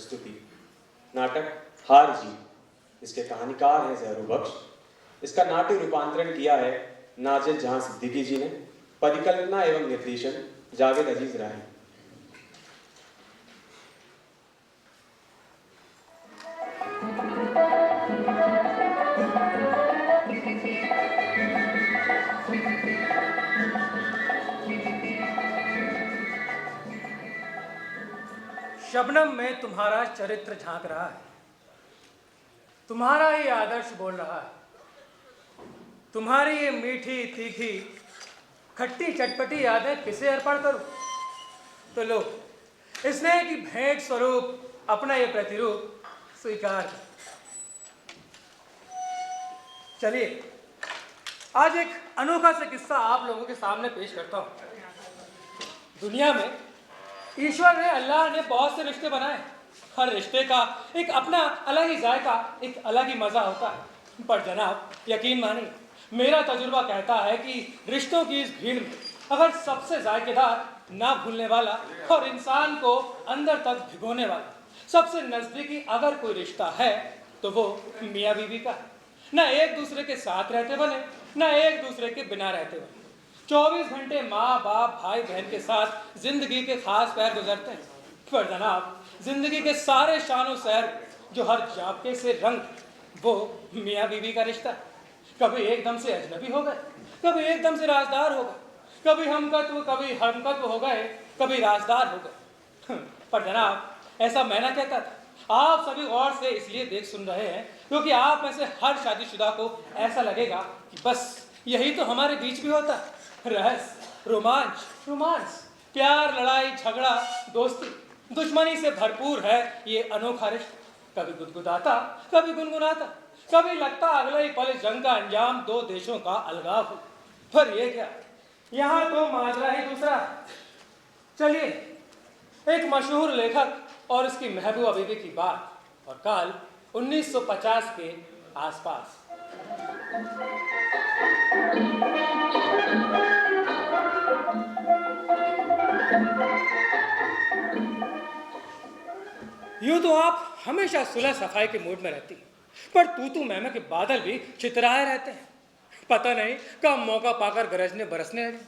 प्रस्तुति नाटक हार जीत। इसके कहानीकार हैं जहरू बख्श। इसका नाट्य रूपांतरण किया है नाजिर जहां सिद्दीकी जी ने। परिकल्पना एवं निर्देशन जावेद अजीज राही। शबनम में तुम्हारा चरित्र झांक रहा है, तुम्हारा ही आदर्श बोल रहा है। तुम्हारी ये मीठी तीखी खट्टी चटपटी यादें किसे अर्पण करूं? तो लो, स्नेह की भेंट स्वरूप अपना ये प्रतिरूप स्वीकार कर। चलिए आज एक अनोखा सा किस्सा आप लोगों के सामने पेश करता हूं। दुनिया में ईश्वर ने, अल्लाह ने बहुत से रिश्ते बनाए। हर रिश्ते का एक अपना अलग ही जायका, एक अलग ही मजा होता है। पर जनाब यकीन मानिए, मेरा तजुर्बा कहता है कि रिश्तों की इस भीड़ में अगर सबसे जायकेदार, ना भूलने वाला और इंसान को अंदर तक भिगोने वाला सबसे नजदीकी अगर कोई रिश्ता है तो वो मियाँ बीवी का है। ना एक दूसरे के साथ रहते बने, ना एक दूसरे के बिना रहते बने। 24 घंटे माँ बाप भाई बहन के साथ जिंदगी के खास पैर गुजरते हैं। पर जनाब जिंदगी के सारे शानो सैर जो हर जापके से रंग, वो मियाँ बीवी का रिश्ता। कभी एकदम से अजनबी हो गए, कभी एकदम से राजदार हो गए, कभी कभी हमकत्व हो गए, कभी राजदार हो गए। पर जनाब ऐसा मैं ना कहता था। आप सभी गौर से इसलिए देख सुन रहे हैं क्योंकि आप में से हर शादीशुदा को ऐसा लगेगा कि बस यही तो हमारे बीच भी होता है। रहस्य, रोमांस, प्यार, लड़ाई, झगड़ा, दोस्ती, दुश्मनी से भरपूर है ये अनोखा रिश्ता। कभी गुदगुदाता, कभी गुनगुनाता, कभी लगता अगले ही पल जंग का अंजाम दो देशों का अलगाव हो। पर ये क्या, यहाँ तो माजरा ही दूसरा। चलिए एक मशहूर लेखक और उसकी महबूबा बीवी की बात और काल 1950 के आसपास। यूं तो आप हमेशा सुलह सफाई के मूड में रहती, पर तू मैं के बादल भी चितराए रहते हैं। पता नहीं कब मौका पाकर गरजने बरसने लगे।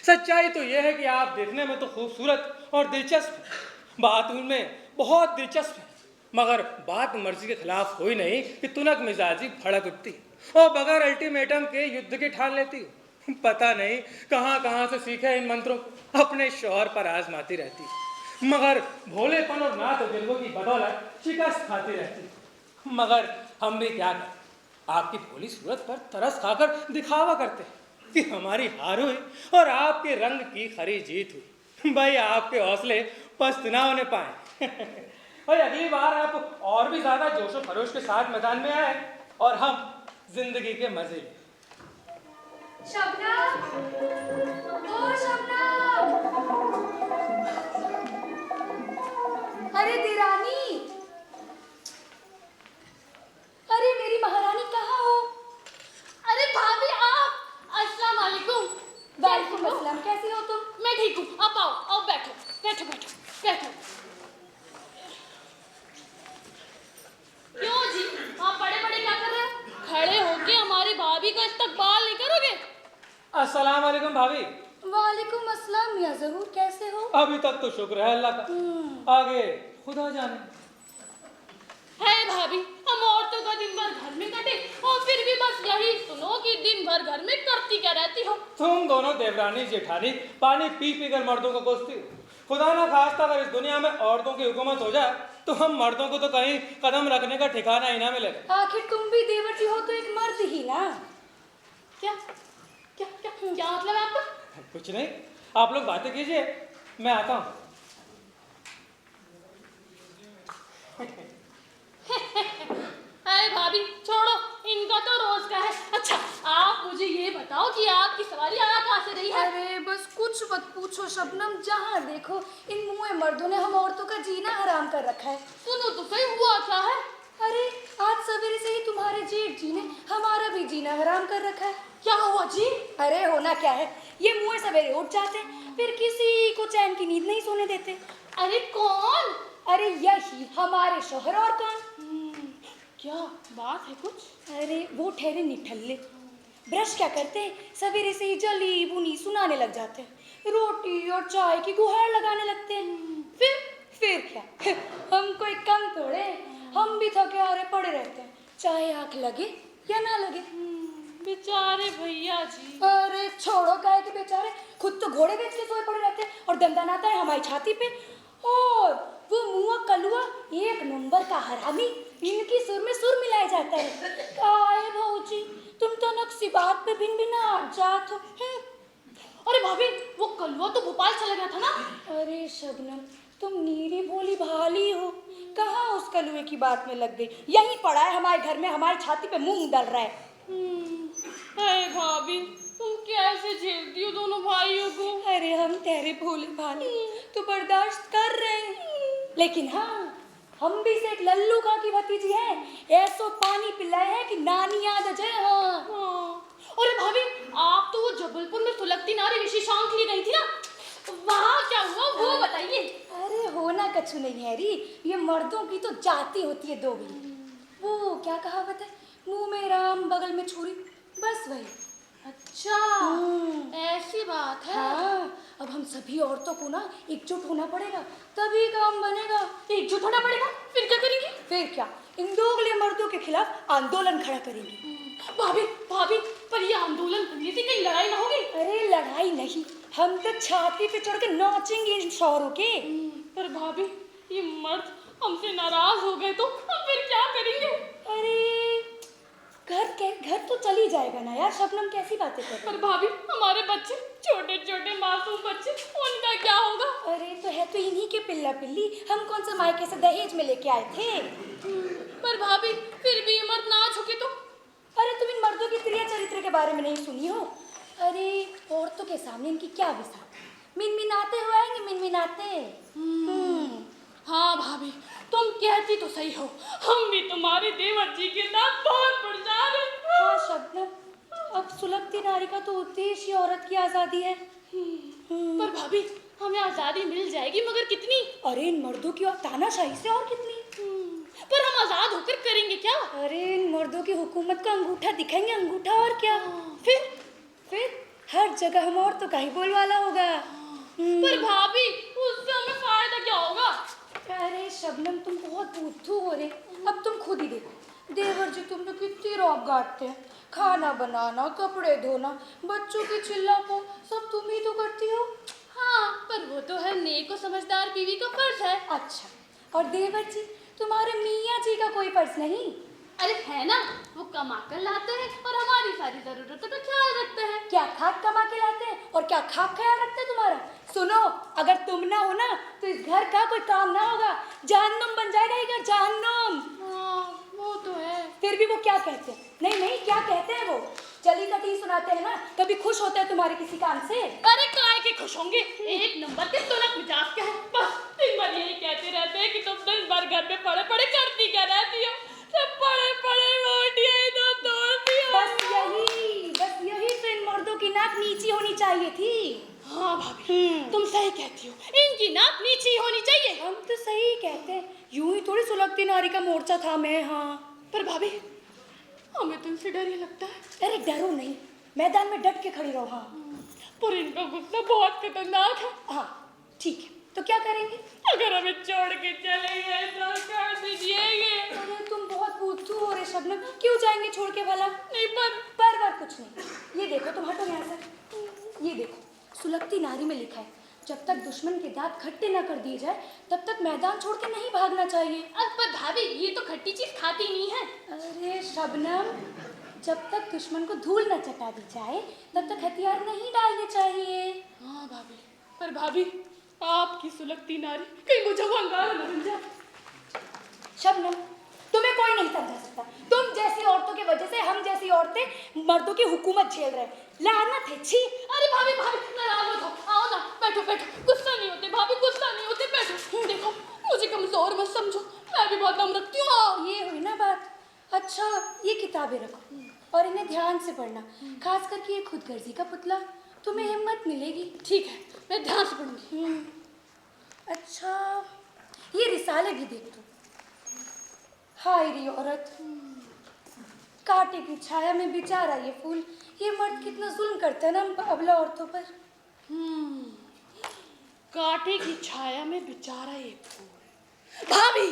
सच्चाई तो यह है कि आप देखने में तो खूबसूरत और दिलचस्प, बात उनमें बहुत दिलचस्प है, मगर बात मर्जी के खिलाफ हुई नहीं कि तुनक मिजाजी भड़क उठती और बगैर अल्टीमेटम के युद्ध की ठान लेती हो। पता नहीं कहाँ से सीखे इन मंत्रों को अपने शौहर पर आजमाती रहती, मगर भोलेपन और नात दिलों की बदौलत शिकस्त खाती रहती। मगर हम भी क्या करें, आपकी भोली सूरत पर तरस खाकर दिखावा करते हैं कि हमारी हार हुई और आपके रंग की खरी जीत हुई। भाई आपके हौसले पस्त ना होने पाए। और अगली बार आप और भी ज्यादा जोशो खरोश के साथ मैदान में आए और हम जिंदगी के मजे लें। शबनम, ओ शबनम, अरे देरानी, अरे मेरी महारानी कहाँ हो? अरे भाभी आप, अस्सलाम वालेकुम। वालेकुम अस्सलाम, कैसी हो तुम? मैं ठीक हूँ, आप आओ बैठो बैठो बैठो बैठो। क्यों जी, आप बड़े बड़े क्या कर रहे हो? खड़े होके हमारी भाभी का इस्तकबाल नहीं करोगे? अस्सलाम वालेकुम भाभी। वालेकुम अस्सलाम मियां ज़हूर, कैसे हो? अभी तक तो शुक्र है अल्लाह का, आगे खुदा जाने। है भाभी, हम औरतों का दिन भर घर में कटे और फिर भी बस यही सुनो कि दिन भर घर में करती क्या रहती हो? तुम दोनों देवरानी जेठानी पानी पी पी कर मर्दों को कोसती हो। खुदा ना खास्ता अगर इस दुनिया में औरतों की हुकूमत हो जाए तो हम मर्दों को तो कहीं कदम रखने का ठिकाना ही ना मिलेगा। आखिर तुम भी देवर जी हो तो एक मर्द ही ना। क्या क्या क्या क्या मतलब आपका? कुछ नहीं, आप लोग बातें कीजिए, मैं आता हूँ। अरे भाभी छोड़ो, इनका तो रोज का है। अच्छा आप मुझे ये बताओ कि आपकी सवारी आ कहाँ से रही है? अरे बस कुछ मत पूछो शबनम, जहाँ देखो इन मुँह मर्दों ने हम औरतों का जीना हराम कर रखा है। सुनो तो सही, हुआ क्या है? अरे आज सवेरे से ही तुम्हारे जेठ जी ने हमारा भी जीना हराम कर रखा है। क्या हुआ जी? अरे होना क्या है, ये मुँह सवेरे उठ जाते हैं, फिर किसी को चैन की नींद नहीं सोने देते। अरे कौन? अरे यही हमारे शोहर और कौन। क्या बात है कुछ? अरे वो ठहरे निठल्ले, ब्रश क्या करते हैं, सवेरे से ही जली बुनी सुनाने लग जाते हैं, रोटी और चाय की गुहार लगाने लगते हैं। फिर क्या हम कोई कम थोड़े, हम भी थके हारे पड़े रहते हैं, चाहे आंख लगे या ना लगे। बेचारे भैया जी। अरे छोड़ो काहे के बेचारे, खुद तो घोड़े बेच के सोए पड़े रहते हैं और दंदन आता है हमारी छाती पे। और वो मुआ कलुआ एक नंबर का हरामी, इनकी सुर में सुर मिलाया जाता है। काहे भौजी, तुम तो नक्सी बात पे भिन भिना जात हो। अरे भाभी, वो कलुआ तो भोपाल चला गया था ना? अरे शबनम, तुम नीरी भोली भाली हो, कहाँ उस कलुए की बात में लग गई। यहीं पड़ा है हमारे घर में, हमारी छाती पे मूंग डल रहा है। अरे भाभी, तुम कैसे झेलती हो दोनों भाइयों को? अरे हम तेरे भोले भाले तो बर्दाश्त कर रहे हैं, लेकिन हाँ हम भी से एक लल्लू का की भतीजी है, ऐसो पानी पिलाए है कि नानी याद आ जाए। हाँ। अरे भाभी, आप तो वो जबलपुर में सुलगती नारी विशेषांक लिए गई थी ना, वहाँ क्या हुआ वो बताइए। अरे होना कछु नहीं है री, ये मर्दों की तो जाति होती है दोगली। वो क्या कहावत है, मुंह में राम बगल में छुरी, बस वही। अच्छा, ऐसी बात है। हाँ, अब हम सभी औरतों को ना एकजुट होना पड़ेगा, तभी काम बनेगा। एकजुट होना पड़ेगा, फिर क्या करेंगे? फिर क्या, इन दोगले मर्दों के खिलाफ आंदोलन खड़ा करेंगे। भाभी, पर ये आंदोलन करने से कहीं लड़ाई ना होगी? अरे लड़ाई नहीं, हम तो छाती पे चढ़ के नाचेंगे इन शौरों के। पर भाभी, ये मर्द हमसे नाराज हो गए तो हम फिर क्या करेंगे? अरे घर तो चली जाएगा ना यार शबनम, कैसी बातें कर रही पर भाभी, हमारे बच्चे, छोटे छोटे मासूम बच्चे, उनका क्या होगा? अरे तो है तो इन्हीं के पिल्ला पिल्ली, हम कौन सा मायके से दहेज में लेके आए थे। पर भाभी, फिर भी ये मर्द ना झुके तो? अरे तुम इन मर्दों की क्रिया चरित्र के बारे में नहीं सुनी हो? अरे औरतों के सामने इनकी क्या विसार, मिनमिनाते हो आएंगे, मिनमिनाते। हाँ भाभी, तुम कहती तो सही हो, हम भी तुम्हारे देवर जी के साथ बहुत परेशान हैं। हाँ शबनम, अब सुलगती नारी का तो उद्देश्य ही औरत की आज़ादी है। पर भाभी, हमें आज़ादी मिल जाएगी, मगर कितनी? अरे इन मर्दों की तानाशाही से और कितनी। पर हम आज़ाद होकर करेंगे क्या? अरे इन मर्दों की हुकूमत का अंगूठा दिखाएंगे, अंगूठा, और क्या। फिर हर जगह हम औरतों का ही बोलवाला होगा। पर भाभी, उससे हमें फायदा क्या होगा? अरे शबनम, तुम बहुत बुद्धू हो रहे, अब तुम खुद ही देखो, देवर जी तुम तो कितनी रौब गाड़ते हैं, खाना बनाना, कपड़े धोना, बच्चों की चिल्ला को सब तुम ही तो करती हो। हाँ, पर वो तो हर नेक और समझदार बीवी का फर्ज है। अच्छा, और देवर जी, तुम्हारे मियाँ जी का कोई फर्ज नहीं? अरे है ना, वो कमा कर लाते हैं और हमारी सारी जरूरतों का ख्याल रखते हैं। क्या खाक कमा के लाते हैं और क्या खाक ख्याल रखते हैं तुम्हारा? सुनो, अगर तुम ना हो ना तो इस घर का कोई काम ना होगा, जहन्नुम बन जाएगा ये घर, जहन्नुम। हाँ, वो तो है। फिर भी वो क्या कहते हैं, नहीं क्या कहते हैं वो, चली कटी सुनाते हैं ना, कभी खुश होते हैं तुम्हारे किसी काम से? अरे काय के खुश होंगे, एक नंबर के तुनक मिजाज के हैं, बस दिन भर यही कहते रहते हैं कि तुम दिन भर घर पे पड़े पड़े करती क्या रहती हो, सब पड़े पड़े रोटियां इधर तोड़ती हो। बस यही तो इन मर्दों की नाक नीची होनी चाहिए थी। हाँ भाभी, तुम सही कहती हो, इनकी नाक नीची होनी चाहिए। हम तो सही कहते हैं, यूं ही थोड़ी सुलगती नारी का मोर्चा था मैं। हाँ, पर भाभी, हमें तुमसे डर ही लगता है। अरे डरो नहीं, मैदान में डट के खड़ी रहो। हाँ, पर इनका गुस्सा बहुत खतरनाक है। हाँ ठीक है, तो क्या करेंगे? अगर हमें छोड़ के चले गए तो कर दीजिएगे। अरे तुम बहुत बुद्धू हो रहे शबनम, क्यों जाएंगे छोड़ के भला? नहीं, पर कुछ नहीं, ये देखो, तुम हटो यहाँ से, ये देखो सुलगती नारी में लिखा है, जब तक दुश्मन के दांत खट्टे ना कर दिए जाए तब तक मैदान छोड़ के नहीं भागना चाहिए। पर भाभी, ये तो खट्टी चीज खाती नहीं है। अरे शबनम, जब तक दुश्मन को धूल न चटा दी जाए तब तक हथियार नहीं डालने चाहिए। हाँ भाभी, पर भाभी, आपकी सुलगती नारी कहीं मुझे वो अंगारा न बन जाए। शबनम, तुम्हें कोई नहीं समझा सकता, तुम जैसी औरतों की वजह से हम जैसी औरतें मर्दों की हुकूमत झेल रहे हैं, लानत है, छी। अरे भाभी, नाराज मत हो, आओ ना, बैठो, गुस्सा नहीं होते भाभी, गुस्सा नहीं होते, बैठो। देखो, मुझे कमजोर मत समझो, मैं भी बहुत दम रखती हूँ। ये हुई ना बात। अच्छा, ये किताबें रखो और इन्हें ध्यान से पढ़ना, खास करके ये खुदगर्जी का पुतला, तुम्हें हिम्मत मिलेगी। ठीक है, मैं ध्यान से पढ़ूंगी। अच्छा, ये रिसाले भी देख तू। हाय री औरत, कांटे की छाया में बेचारा ये फूल। ये मर्द कितना जुल्म करता है ना हम अबला औरतों पर। कांटे की छाया में बेचारा ये फूल। भाभी,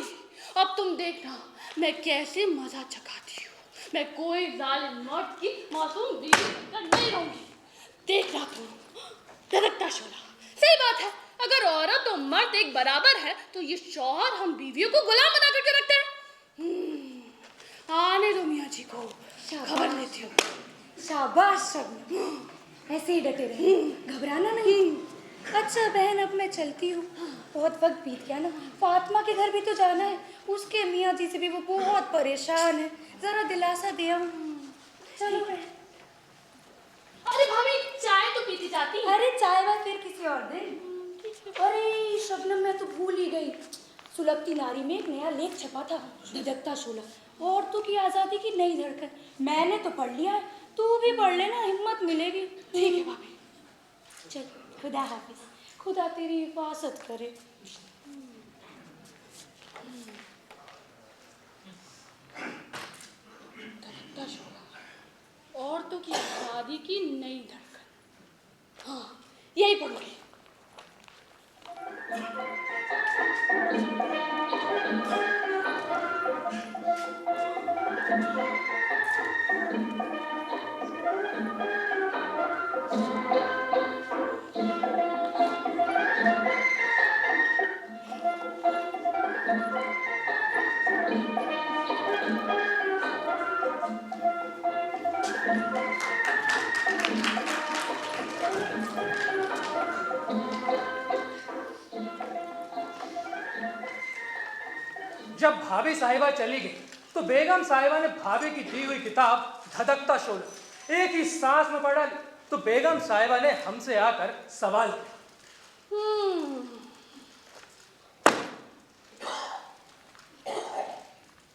अब तुम देखना मैं कैसे मजा चखाती हूँ। मैं कोई जालिम मर्द की मासूम बीवी बनकर नहीं रहूंगी। देखना तुम, धड़कता शोला। सही बात है, अगर औरत और मर्द एक बराबर है तो ये शौहर हम बीवियों को गुलाम बना करके रखते हैं। आने दो मियाँ जी को, खबर लेती हूँ। शाबाश शबनम, ऐसे ही डटे रहे, घबराना नहीं। अच्छा बहन, अब मैं चलती हूँ, बहुत वक्त बीत गया ना। फातिमा के घर भी तो जाना है, उसके मियाँ जी से भी वो बहुत परेशान है, जरा दिलासा दे आओ। चलो बहन। अरे भाभी, चाय तो पीती जाती है। अरे चाय वाय फिर किसी और दिन। अरे शबनम, मैं तो भूल ही गई, सुलगती नारी में एक नया लेख छपा था, धधकता शोला, औरतों की आज़ादी की नई धड़कन। मैंने तो पढ़ लिया है, तू भी पढ़ लेना, हिम्मत मिलेगी। ठीक है भाभी। चल, खुदा हाफिज, खुदा तेरी हिफाजत करे। धड़कता शोला, औरतों की आज़ादी की नई धड़कन। हाँ, यही पढ़ूंगी। जब भाभी साहिबा चली गई तो बेगम साहिबा ने भाभी की दी हुई किताब धधकता शोला एक ही सांस में पढ़ डाली। तो बेगम साहिबा ने हमसे आकर सवाल किया।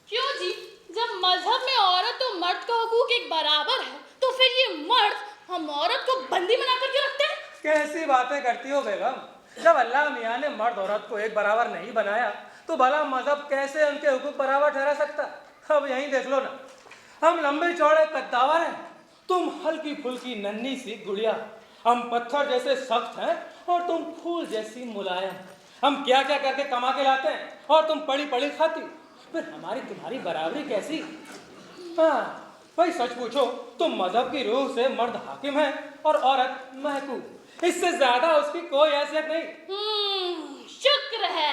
क्यों जी, जब मजहब में औरत और मर्द का हुकूक एक बराबर है तो फिर ये मर्द हम औरत को बंदी बना करके रखते हैं? कैसी बातें करती हो बेगम, जब अल्लाह मियाँ ने मर्द औरत को एक बराबर नहीं बनाया तो भला मजहब कैसे उनके हुकूक बराबर ठहरा सकता। अब यहीं देख लो ना, हम लंबे चौड़े कद्दावर हैं, तुम हल्की फुल्की नन्ही सी गुड़िया। हम पत्थर जैसे सख्त हैं और तुम फूल जैसी मुलायम। हम क्या क्या करके कमा के लाते हैं और तुम पड़ी पड़ी खाती। फिर हमारी तुम्हारी बराबरी कैसी? हाँ भाई, सच पूछो तो मजहब की रूह से मर्द हाकिम है और औरत महकूम। इससे ज्यादा उसकी कोई हैसियत नहीं। शुक्र है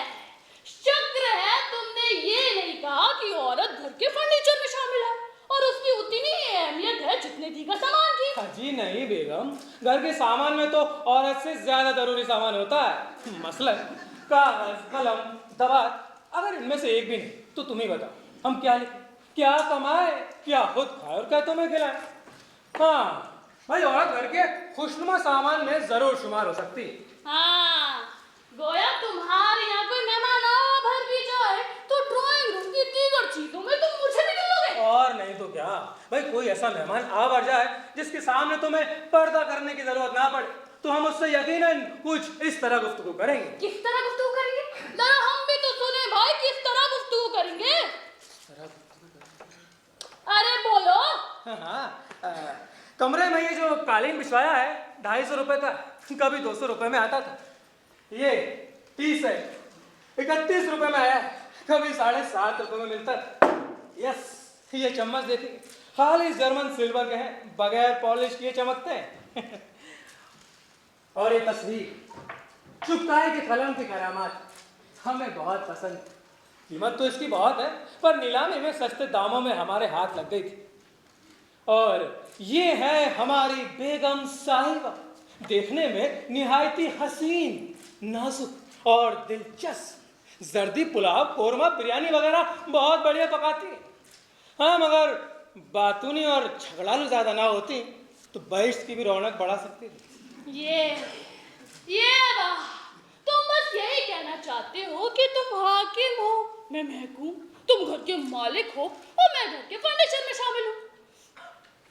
तुमने ये नहीं कहा कि औरत घर के फर्नीचर में शामिल है और उसकी उतनी ही अहमियत है जितने दीगर सामान की। हाँ जी नहीं बेगम, घर के सामान में तो औरत से ज्यादा जरूरी सामान होता है। मसलन कागज, कलम, दवात। अगर इनमें से एक भी नहीं तो तुम ही बताओ, हम क्या लिखें, क्या कमाए, क्या खुद खाए और क्या तुम्हें खिलाए। हाँ भाई, औरत घर के खुशनुमा सामान में जरूर शुमार हो सकती है। हाँ, गोया तुम्हारे यहाँ कोई मेहमान आ भर भी जाए तो ड्राइंग रूम की दीगर चीजों में तुम मुझे भी गिन लोगे। और नहीं तो क्या भाई, कोई ऐसा मेहमान आ भर जाए जिसके सामने तुम्हें पर्दा करने की जरूरत ना पड़े तो हम उससे यकीनन कुछ इस तरह गुफ्तगू करेंगे। किस तरह गुफ्तगू करेंगे? जरा हम भी तो सुने भाई, किस तरह गुफ्तगू करेंगे? अरे बोलो। हाँ, कमरे में ये जो कालीन बिछवाया है 250 रुपए का, कभी 200 रुपए में आता था। ये टी सेट 31 रुपए में आया, कभी 7.5 रुपए में मिलता था। यस, ये चम्मच देखिए, खाली जर्मन सिल्वर के हैं, बगैर पॉलिश किए चमकते हैं। और ये तस्वीर चुपकाई के कलम की करामात हमें बहुत पसंद। कीमत तो इसकी बहुत है, पर नीलामी में सस्ते दामों में हमारे हाथ लग गई थी। और ये है हमारी बेगम साहिबा, देखने में निहायती हसीन, नाजुक और दिलचस्प। जर्दी, पुलाव, कोरमा, बिरयानी वगैरह बहुत बढ़िया पकाती है। हाँ, मगर बातूनी और झगड़ालू ज्यादा ना होती तो बहिश्त की भी रौनक बढ़ा सकती थी। ये वाह, तुम बस यही कहना चाहते हो कि तुम हाकिम हो, मैं महकूम, तुम घर के मालिक हो और मैं घर के फर्नीचर में शामिल हूँ।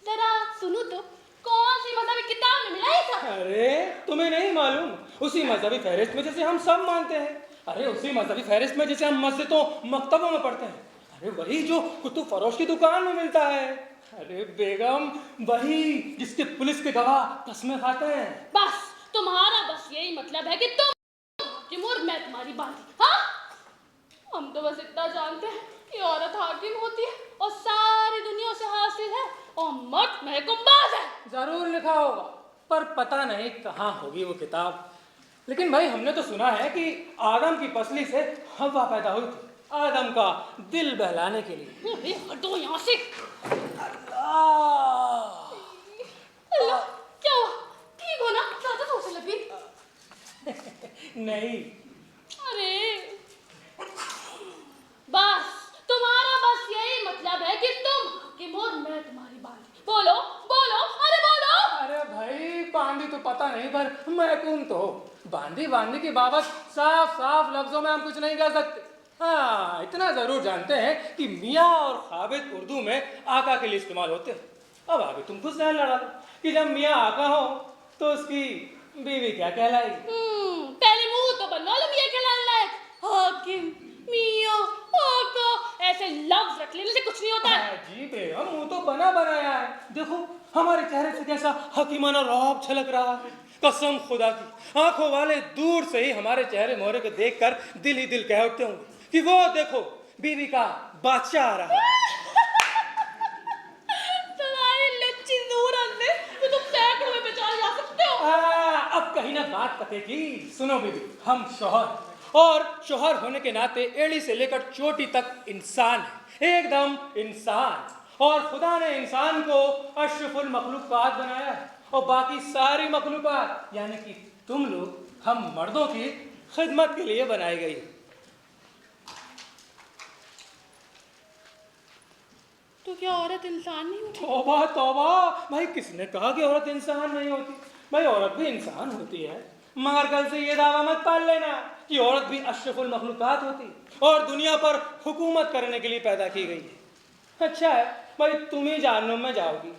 जरा सुनो तो, कौन सी मजहबी किताब में मिला है सब? अरे तुम्हें नहीं मालूम, उसी मजहबी फहरिस्त में जैसे हम सब मानते हैं। अरे उसी मजहबी फहरिस्त में जिसे हम मस्जिदों मकतबों में पढ़ते हैं। अरे वही जो कुतुब फरोश की दुकान में मिलता है। अरे बेगम वही जिसके पुलिस के गवाह कस्में खाते हैं। बस तुम्हारा बस यही मतलब है कि तुम तिमूर, मैं तुम्हारी बांधी। हाँ, हम तो बस इतना जानते हैं कि औरत हाकिम होती है और सारी दुनिया से हासिल है और मर्द महकुमबाज है। जरूर लिखा होगा, पर पता नहीं कहाँ होगी वो किताब। लेकिन भाई हमने तो सुना है कि आदम की पसली से हव्वा पैदा हुई थी, आदम का दिल बहलाने के लिए। अरे हटो यहाँ से। अल्लाह! क्या हुआ? ठीक हो ना? ज्यादा तो उसे लगी। नहीं। अरे बस तुम्हारा बस यही मतलब है कि तुम हाकिम और मैं तुम्हारी बांधी। बोलो बोलो, अरे बोलो। अरे भाई बांदी तो पता नहीं, पर महकूम तो हो। बांदी की बाबत साफ साफ लफ्जों में हम कुछ नहीं कह सकते। हाँ, इतना जरूर जानते हैं कि मियाँ और खाबिद उर्दू में आका के लिए इस्तेमाल होते हैं। अब आगे तुम खुद ध्यान लगा लो कि जब मियाँ आका हो तो उसकी बीवी क्या कहलाएगी। पहले मुंह तो बनवा लो मियाँ कहलाने लायक। हाकिम, मियाँ, आका, ऐसे लफ्ज रख लेने से कुछ नहीं होता है। जी बेगम, मुंह तो बना बनाया है। देखो हमारे चेहरे से कैसा हकीमाना रौब छलक रहा है। कसम खुदा की, आंखों वाले दूर से ही हमारे चेहरे मोहरे को देखकर दिल ही दिल कह उठते होंगे कि वो देखो बीवी का बादशाह आ रहा है। तुम्हारी लच्ची सूरत में तो तुम सैकड़ों में बेचारे जा सकते हो। अब कहीं ना बात पते की। सुनो बीबी, हम शौहर और शौहर होने के नाते एड़ी से लेकर चोटी तक इंसान है, एकदम इंसान। और खुदा ने इंसान को अशरफुल मखलूकात बनाया है और बाकी सारी मखलूकात यानी कि तुम लोग हम मर्दों की खिदमत के लिए बनाई गई। तो क्या औरत इंसान नहीं होती? तौबा तौबा, भाई किसने कहा कि औरत इंसान नहीं होती? भाई औरत भी इंसान होती है, मगर कल से ये दावा मत पाल लेना कि औरत भी अशरफुल मखलूकात होती और दुनिया पर हुकूमत करने के लिए पैदा की गई है। अच्छा है भाई, तुम ही जहन्नुम में जाओगी,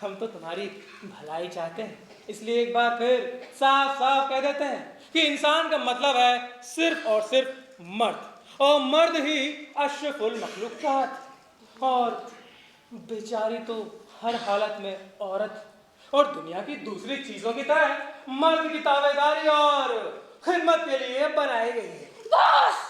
हम तो तुम्हारी भलाई चाहते हैं, इसलिए एक बार फिर साफ साफ कह देते हैं कि इंसान का मतलब है सिर्फ और सिर्फ मर्द, और मर्द ही अशरफुल मखलूकात। और बेचारी तो हर हालत में औरत और दुनिया की दूसरी चीजों की तरह मर्द की ताबेदारी और खिदमत के लिए बनाई गई है। बस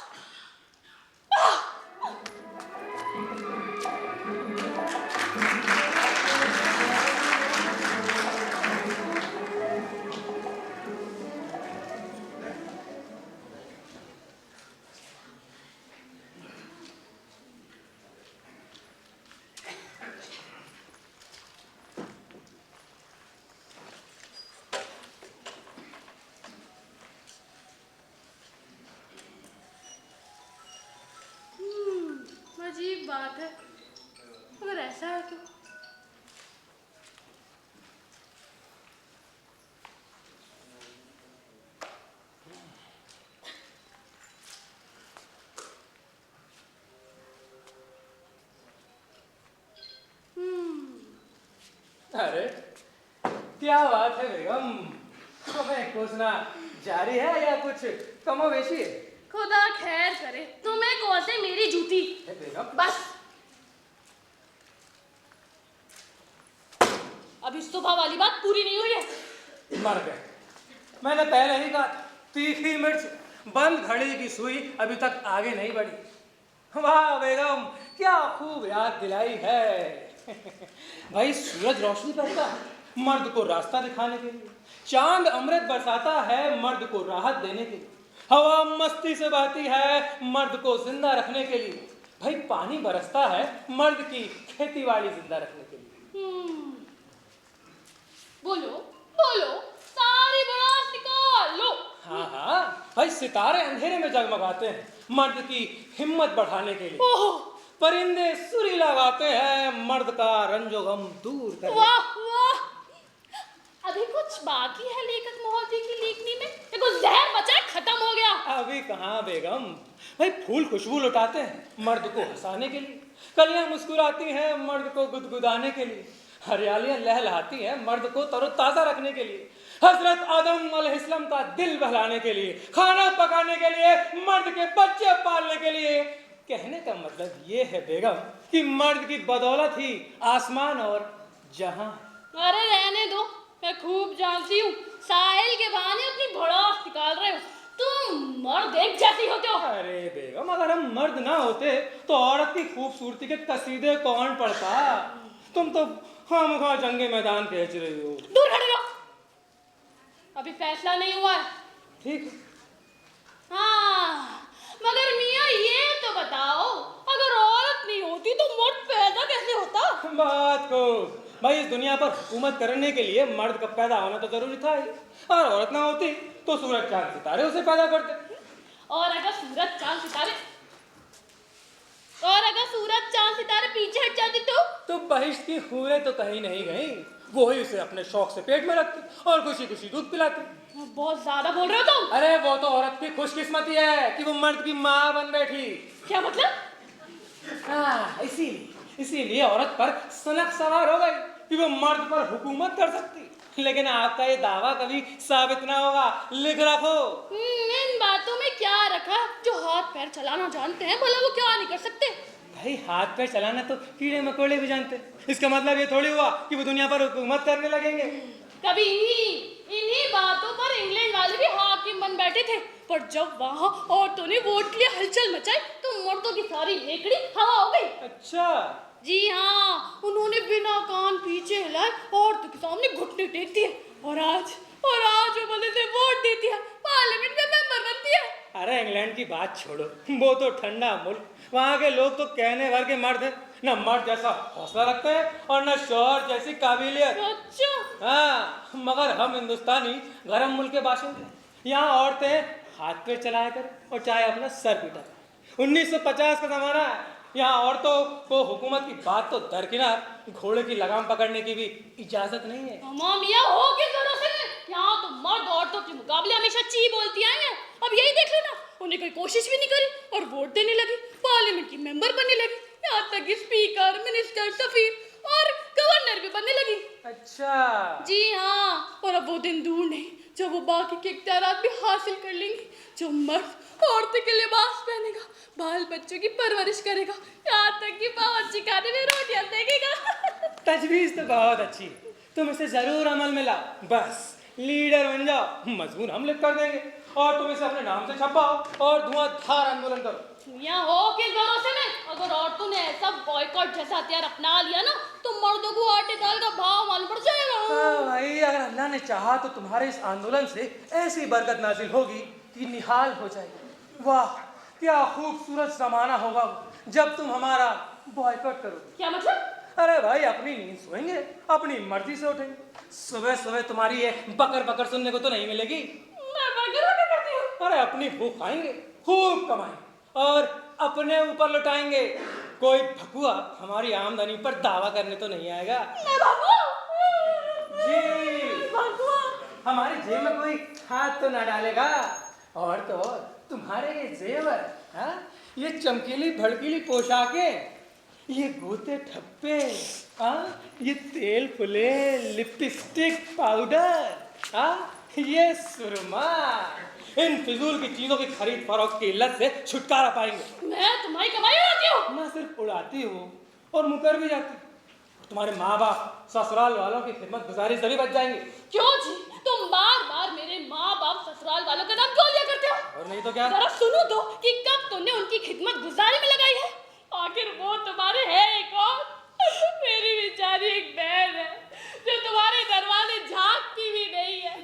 अजीब बात है, अगर ऐसा है तो अरे क्या बात है बेगम, तुम्हें पूछना जारी है या कुछ कमोवेशी है? खुदा खैर करे, तुम्हें कौसे मेरी जूती। बेगम बस अभी सुबह वाली बात पूरी नहीं हुई है। मर गए। मैंने पहले ही कहा, तीखी मिर्च बंद घड़ी की सुई अभी तक आगे नहीं बढ़ी। वाह बेगम, क्या खूब याद दिलाई है। भाई सूरज रोशनी करता है मर्द को रास्ता दिखाने के लिए, चांद अमृत बरसाता है मर्द को राहत देने के लिए, हवा मस्ती से बहती है मर्द को जिंदा रखने के लिए, भाई पानी बरसता है मर्द की खेतीबाड़ी जिंदा रखने के लिए। बोलो बोलो, सारी भड़ास निकाल लो। हाँ हाँ भाई, सितारे अंधेरे में जगमगाते हैं मर्द की हिम्मत बढ़ाने के लिए, परिंदे सुरीला गाते हैं मर्द का रंजो गम दूर करने। वाह वाह, अभी कुछ बाकी है लेखक महोदय की लेखनी में? देखो जहर बचा, खत्म हो गया। अभी कहाँ बेगम, भाई फूल खुशबू लुटाते हैं मर्द को हंसाने के लिए, कलियां मुस्कुराती हैं मर्द को गुदगुदाने के लिए, हरियालियां लहलहाती हैं मर्द को तरोताजा रखने के लिए, हजरत आदम अलैहिस्सलाम का दिल बहलाने के लिए, खाना पकाने के लिए, मर्द के बच्चे पालने के लिए। कहने का मतलब ये है बेगम कि मर्द की बदौलत ही आसमान और जहां। अरे रहने दो, मैं खूब जानती हूँ साहिल के बहाने अपनी भड़ास निकाल रहे हो। तुम मर्द एक जैसी होते हो। अरे बेगम, अगर हम मर्द ना होते तो औरत की खूबसूरती के कसीदे कौन पढ़ता? तुम तो खामखा जंगे मैदान बेच रही हो। दूर खड़े रहो, अभी फैसला नहीं हुआ है। ठीक। हाँ, मगर मियाँ ये तो बताओ, अगर औरत नहीं होती तो मर्द पैदा कैसे होता? बात को भाई, इस दुनिया पर हुकूमत करने के लिए मर्द का पैदा होना तो जरूरी था ही, और औरत ना होती तो सूरज चांद सितारे उसे पैदा करते। और अगर सूरज चांद सितारे पीछे हट जाती तो बहिश्त की हूरें तो कहीं नहीं गई, वो ही उसे अपने शौक से पेट में रखती और खुशी खुशी दूध पिलाती। बहुत ज्यादा बोल रहे हो तुम। अरे वो तो औरत की खुशकिस्मती है कि वो मर्द की माँ बन बैठी। क्या मतलब? हाँ, इसीलिए औरत पर सनक सवार हो गई कि वो मर्द पर हुकूमत कर सकती। लेकिन आपका ये दावा कभी साबित ना होगा, लिख रखो। इन बातों में क्या रखा? जो हाथ पैर चलाना जानते हैं भला वो क्या नहीं कर सकते? भाई, हाथ पैर चलाना तो कीड़े मकोड़े भी जानते। इसका मतलब ये थोड़ी हुआ कि वो दुनिया पर हुकूमत करने लगेंगे। कभी इन्हीं बातों पर इंग्लैंड वाले भी हाकिम बन बैठे थे, पर जब वहाँ औरतों ने वोट के लिए हलचल मचाई तो मर्दों की सारी हेकड़ी हवा हो गई। अच्छा। जी हाँ, उन्होंने बिना कान पीछे हिलाए औरतों के सामने घुटने टेक दिए और आज वो बंदे से वोट देती है, पार्लियामेंट में मेंबर बनती है। अरे इंग्लैंड की बात छोड़ो, वो तो ठंडा मुल्क, वहाँ के लोग तो कहने भर के मर्द हैं। न मर्द जैसा हौसला रखते हैं और न शौहर जैसी काबिलियत। अच्छा। हाँ, मगर हम हिंदुस्तानी गरम मुल्क के बाशिंदे, यहाँ औरतें हाथ पे चलाया कर और चाहे अपना सर पीटा कर। 1950 का जमाना है, यहाँ औरतों को हुकूमत की बात तो दरकिनार, घोड़े की लगाम पकड़ने की भी इजाजत नहीं है। अम्मा मियाँ हो किस जरूरत से? यहाँ तो मर्द औरतों के मुकाबले हमेशा ची बोलती आई हैं। अब यही देख लो ना, उन्हें कोई कोशिश भी नहीं करी और वोट देने लगी, पार्लियामेंट की मेंबर बनने लगी, यहाँ तक कि स्पीकर, मिनिस्टर, सफीर और गवर्नर भी बनने लगी। अच्छा। जी हाँ, और अब वो दिन दूर नहीं जब वो बाकी के इख्तियारात भी हासिल कर लेंगी, जो मर्द औरतों के लिबास पहनेगा, बाल बच्चों की परवरिश करेगा, यहाँ तक कि बावर्ची खाने में रोटियां देखेगा। तजवीज तो बहुत अच्छी है, तुम इसे जरूर अमल में लाओ। बस लीडर बन जाओ, मजबूर हम लिख कर देंगे और तुम इसे अपने नाम से छपाओ और धुआंधार आंदोलन करो। यहाँ हो किस भरोसे में? अगर औरतों ने ऐसा बॉयकॉट जैसा हथियार अपना लिया ना तो मर्दों को आटे दाल का भाव मालूम पड़ जाएगा। हाँ भाई, अगर अल्लाह ने चाहा तो तुम्हारे इस आंदोलन से ऐसी बरकत नाजिल होगी कि निहाल हो जाएगी। वाह, क्या खूबसूरत जमाना होगा जब तुम हमारा बॉयकॉट करो। क्या मतलब? अरे भाई, अपनी नींद सोएंगे, अपनी मर्जी से उठेंगे। सुबह सुबह तुम्हारी ये बकर बकर सुनने को तो नहीं मिलेगी। मैं बर्गर ऑर्डर करती हूँ। अरे अपनी भूख खाएंगे, खूब कमाएंगे और अपने ऊपर लुटाएंगे। कोई भकुआ हमारी आमदनी पर दावा करने तो नहीं आएगा। मैं भगवा? जी, भगवा? हमारी जेब में कोई हाथ तो ना डालेगा। और तो तुम्हारे ये जेवर, हाँ, ये चमकीली भड़कीली पोशाकें, ये गोते ठप्पे, हाँ, ये तेल फुले लिपस्टिक पाउडर, हाँ, ये सुरमा, इन फिजूल की चीजों की खरीद फरोख्त की इल्लत से छुटकारा पाएंगे। मैं तुम्हारी कमाई उड़ाती हूँ? ना सिर्फ उड़ाती हो और मुकर भी जाती। तुम्हारे माँ बाप ससुराल वालों की खिदमत गुजारी सभी बच जाएंगे। क्यों जी? तुम बार बार मेरे माँ बाप ससुराल वालों का नाम क्यों लिया करते हो? और नहीं तो क्या? जरा सुनो तो कि कब तुमने उनकी खिदमत गुजारी में लगाई है? आखिर वो तुम्हारे है कौन? मेरी बेचारी एक बहन है जो तुम्हारे दरवाजे झांकती भी नहीं है,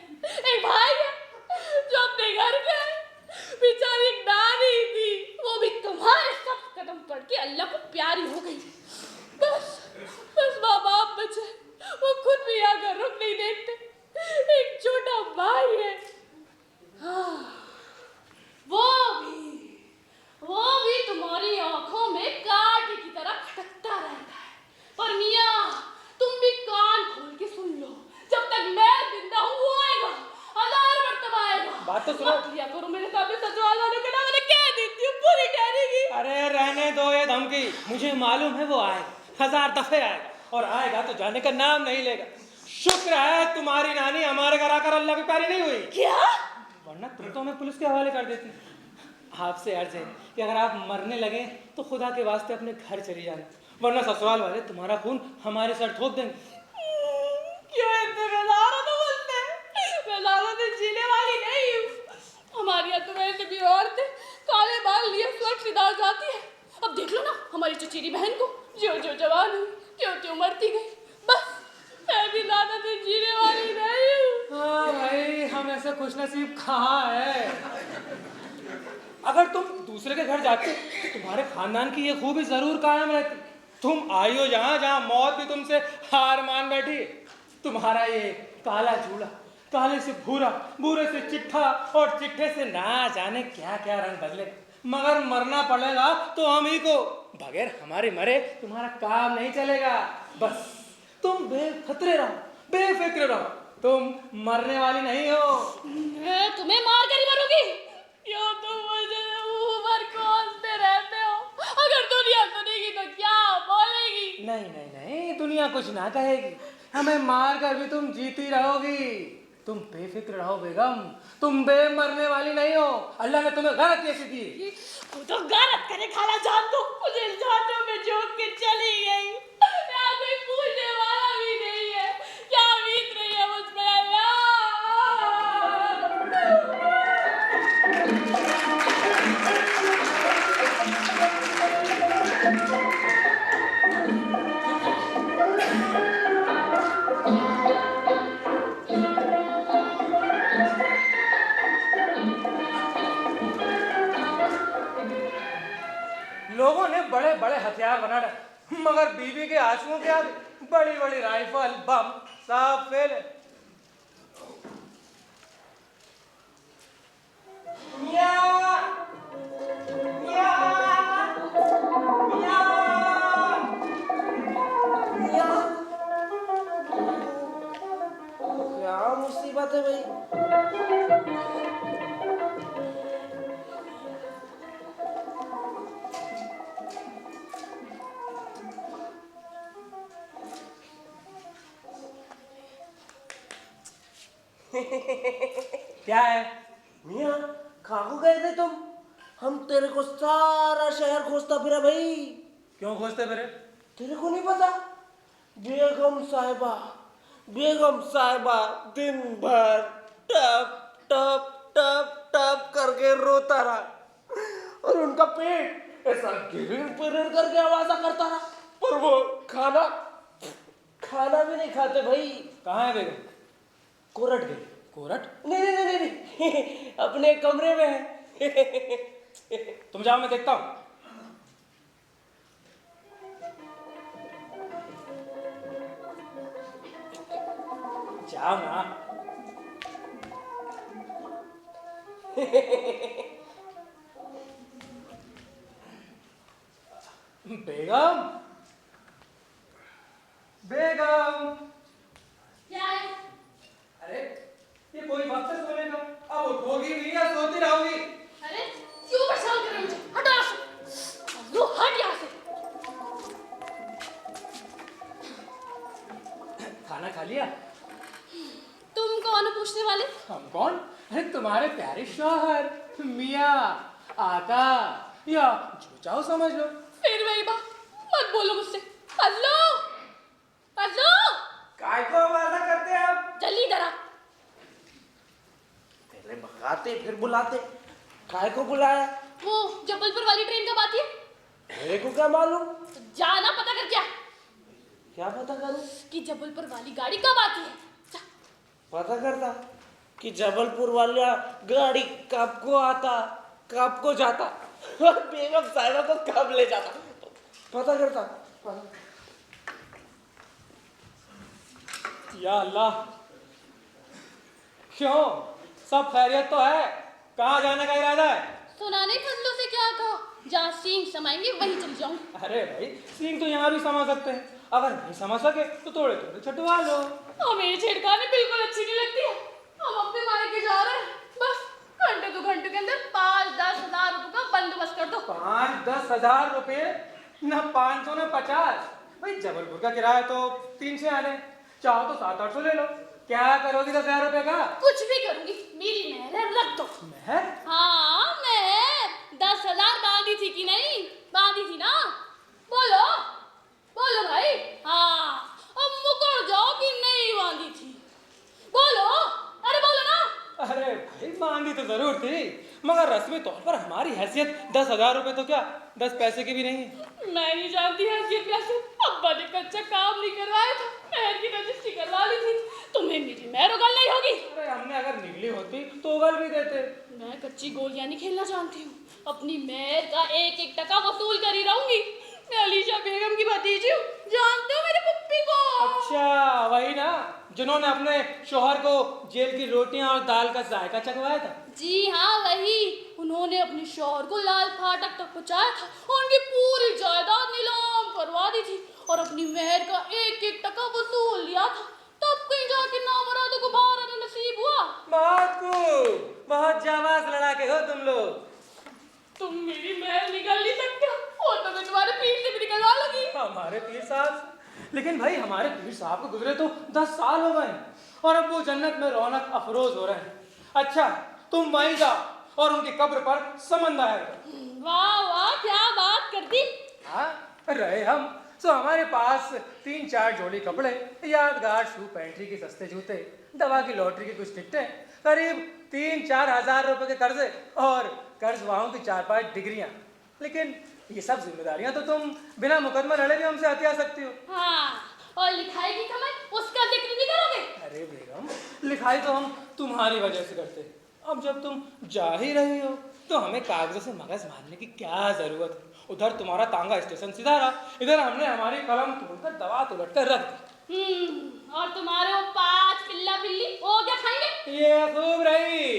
एक भाई है जो अपने घर के है, बेचारी एक नानी थी, वो भी तुम्हारे सब कदम पड़ के अल्लाह को प्यारी हो गई। बस माँ बाप बचे, वो खुद भी आकर रुक नहीं देखते, एक छोटा भाई है, हाँ, वो भी तुम्हारी आंखों में कांटे की तरह खटकता रहता है। पर मियाँ, तुम भी कान खोल के सुन लो, जब तक मैं जिंदा हूँ वो आएगा, 1000 मर्तबा आएगा। बात तो सुनो। मत लिया करो मेरे सामने ससुराल वालों के नाम, मैंने कह देती हूँ पूरी ठहरेगी। अरे रहने दो ये धमकी, मुझे मालूम है वो आएगा, 1000 दफे आएगा और आएगा तो जाने का नाम नहीं लेगा। शुक्र है तुम्हारी नानी हमारे घर आकर अल्लाह की प्यारी नहीं हुई, क्या? वरना तुम तो हमें पुलिस के हवाले कर देती। आपसे अर्ज है कि अगर आप मरने लगे तो खुदा के वास्ते अपने घर चली जाना, वरना ससुराल वाले तुम्हारा खून हमारे सर ठोक देंगे। क्यों इतने बेजारा तो बोलते हैं? बेजारा तो जीने वाली नहीं हूँ। हमारी यहाँ तो वैसे भी औरतें काले बाल लिए फ्लट सिधार जाती है। अब देख लो ना हमारी चचेरी बहन को, जो जो जवान हुई क्यों क्यों मरती गई। बस मैं भी ज्यादा तो जीने वाली नहीं हूँ। हाँ भाई, हम ऐसे खुशनसीब कहाँ है। अगर तुम दूसरे के घर जाते तो तुम्हारे खानदान की ये खूबी जरूर कायम रहती। तुम आई हो जहाँ जहाँ मौत भी तुमसे हार मान बैठी। तुम्हारा ये काला चूड़ा, काले से भूरा, भूरे से चिट्ठा और चिट्ठे से ना जाने क्या क्या रंग बदले, मगर मरना पड़ेगा तो हम ही को। बगैर हमारे मरे तुम्हारा काम नहीं चलेगा। बस तुम बेखतरे रहो, बेफिक्र रहो, तुम मरने वाली नहीं हो। मैं तुम्हें मार कर ही मरूंगी। क्यों तुम मुझे ऊपर कोसते रहते हो? अगर दुनिया सुनेगी तो क्या बोलेगी? नहीं नहीं नहीं, दुनिया कुछ ना कहेगी। हमें मार कर भी तुम जीती रहोगी। तुम बेफिक्र रहो बेगम, तुम मरने वाली नहीं हो। अल्लाह ने तुम्हें गलत कैसे दी? तू तो गलत करे खाला जान दो। मुझे जादू में झोंक के चली गई। यहाँ कोई पूछने वाला भी नहीं है। क्या बीत रही है मुझ पे अल्लाह? लोगों ने बड़े बड़े हथियार बना रहे, मगर बीवी के आंसुओं के आगे बड़ी बड़ी राइफल, बम सब फेल है। क्या मुसीबत है भाई? क्या है? मियाँ कहाँ को गए थे तुम? हम तेरे को सारा शहर खोजता फिरा भाई। क्यों खोजते फिरे? तेरे को नहीं पता? बेगम साहिबा दिन भर टप टप टप टप करके रोता रहा और उनका पेट ऐसा गिर पिर करके आवाजा करता रहा और वो खाना भी नहीं खाते भाई। कहाँ है बेगम? कोरट गई। कोरट? नहीं नहीं नहीं नहीं अपने कमरे में है। तुम जाओ, मैं देखता हूँ। जाओ ना। बेगम, बेगम। क्या है? अरे ये कोई वक्त है सोने का? अब उठोगी भी या सोती रहोगी? अरे क्यों परेशान कर रहे हो मुझे? हटो यहाँ से। लो हट यहाँ से। खाना खा लिया? तुम कौन हो पूछने वाले? हम कौन? अरे तुम्हारे प्यारे शौहर, मियाँ, आका, या जो चाहो समझ लो। फिर वही बात, मत बोलो मुझसे। हेलो हेलो, काय को आवाजा करते हैं आप? जल्दी इधर आ। पहले भगाते फिर बुलाते, काय को बुलाया? वो जबलपुर वाली ट्रेन कब आती है? मेरे को क्या मालूम? तो जाना पता कर क्या क्या पता करूं? कि जबलपुर वाली गाड़ी कब आती है। जा। पता करता कि जबलपुर वाला गाड़ी कब को आता, कब को जाता और बेगम साहिबा को कब ले जाता, पता करता। या अल्लाह, क्यों? सब खैरियत तो है? कहाँ जाने का इरादा है? सुनाने फसलों से क्या कहा, जहाँ सींग समाएंगे वहीं चल जाऊं। अरे भाई, सींग तो यहाँ भी समा सकते हैं। अगर नहीं समा सके तो थोड़े थोड़े छटवा लो। हमें छेड़खानी बिल्कुल अच्छी नहीं लगती है। हम अपने मायके जा रहे हैं, बस घंटे 2 घंटे के अंदर 5-10 हजार रुपए का बंदोबस्त कर दो। 5-10 हजार रुपये? ना 500 ना 50। भाई जबलपुर का किराया तो 3 से आने, चाहो तो 700-800 ले लो। क्या करोगी 10,000 रुपए का? कुछ भी करूंगी, मेरी मेहर रख दो। महर? हाँ मेहर 10,000 बांधी थी कि नहीं? बांधी थी ना? बोलो बोलो भाई। हाँ अब मुकर जाओ कि नहीं बांधी थी, बोलो, अरे बोलो ना। अरे भाई बांधी तो जरूर थी, मगर रस्मी तौर पर हमारी हैसियत 10,000 रुपए तो क्या 10 पैसे की भी नहीं है। मैं नहीं जानती हैसियत कैसे, अब्बा ने कच्चा काम नहीं करवाया था, मेहर की रजिस्ट्री करवा ली थी। तुम्हें मेरी मेहर उगल नहीं होगी। अरे हमने अगर निकली होती तो उगल भी देते। मैं कच्ची गोलियां नहीं खेलना जानती हूँ, अपनी मेहर का एक एक टका वसूल कर ही रहूंगी। मैं अलीशा बेगम की भतीजी हूँ, जानते हो मेरी पुप्पी को? अच्छा वही ना जिन्होंने अपने शोहर को जेल की रोटियां और दाल का जायका चखवाया था। जी हाँ वही, उन्होंने अपने शौहर को लाल फाटक तक पहुंचाया था, उनकी पूरी जायदाद नीलाम करवा दी थी और अपनी मेहर का एक एक टका वसूल लिया था। तब कहीं जाके नामुरादों को बाहर आना नसीब हुआ। बहुत जाबाज लड़ाके हो तुम लोग। तुम मेरी मेहर निकाल नहीं सकते हो, और तो मैं तुम्हारे पीठ से भी निकलवा लूंगी। हमारे पीर साहब, लेकिन भाई हमारे पीर साहब को गुजरे तो 10 साल हो गए और अब वो जन्नत में रौनक अफरोज हो रहे हैं। अच्छा तुम वहीं जाओ और उनकी कब्र पर समंदर है। वाह वाह क्या बात कर दी। हाँ रहे हम तो हमारे पास 3-4 जोड़ी कपड़े, यादगार शू पेंट्री के सस्ते जूते, दवा की लॉटरी की कुछ टिकटें, करीब 3-4 हजार रुपए के कर्जे और कर्जवाहों की 4-5 डिग्रियां। लेकिन ये सब जिम्मेदारियां तो तुम बिना मुकदमा लड़े भी हमसे हथिया सकती हो। हाँ और लिखाई की कमाई उसका जिक्र नहीं करोगे? अरे बेगम लिखाई तो हम तुम्हारी वजह से करते हैं, अब जब तुम जा ही रही हो तो हमें कागजों से मगज मारने की क्या जरूरत है। उधर तुम्हारा तांगा स्टेशन सीधा रहा, इधर हमने हमारी कलम तोड़कर दवा उलट कर रख दी। और तुम्हारे वो 5 पिल्ला बिल्ली वो क्या खाएंगे? ये खूब रही।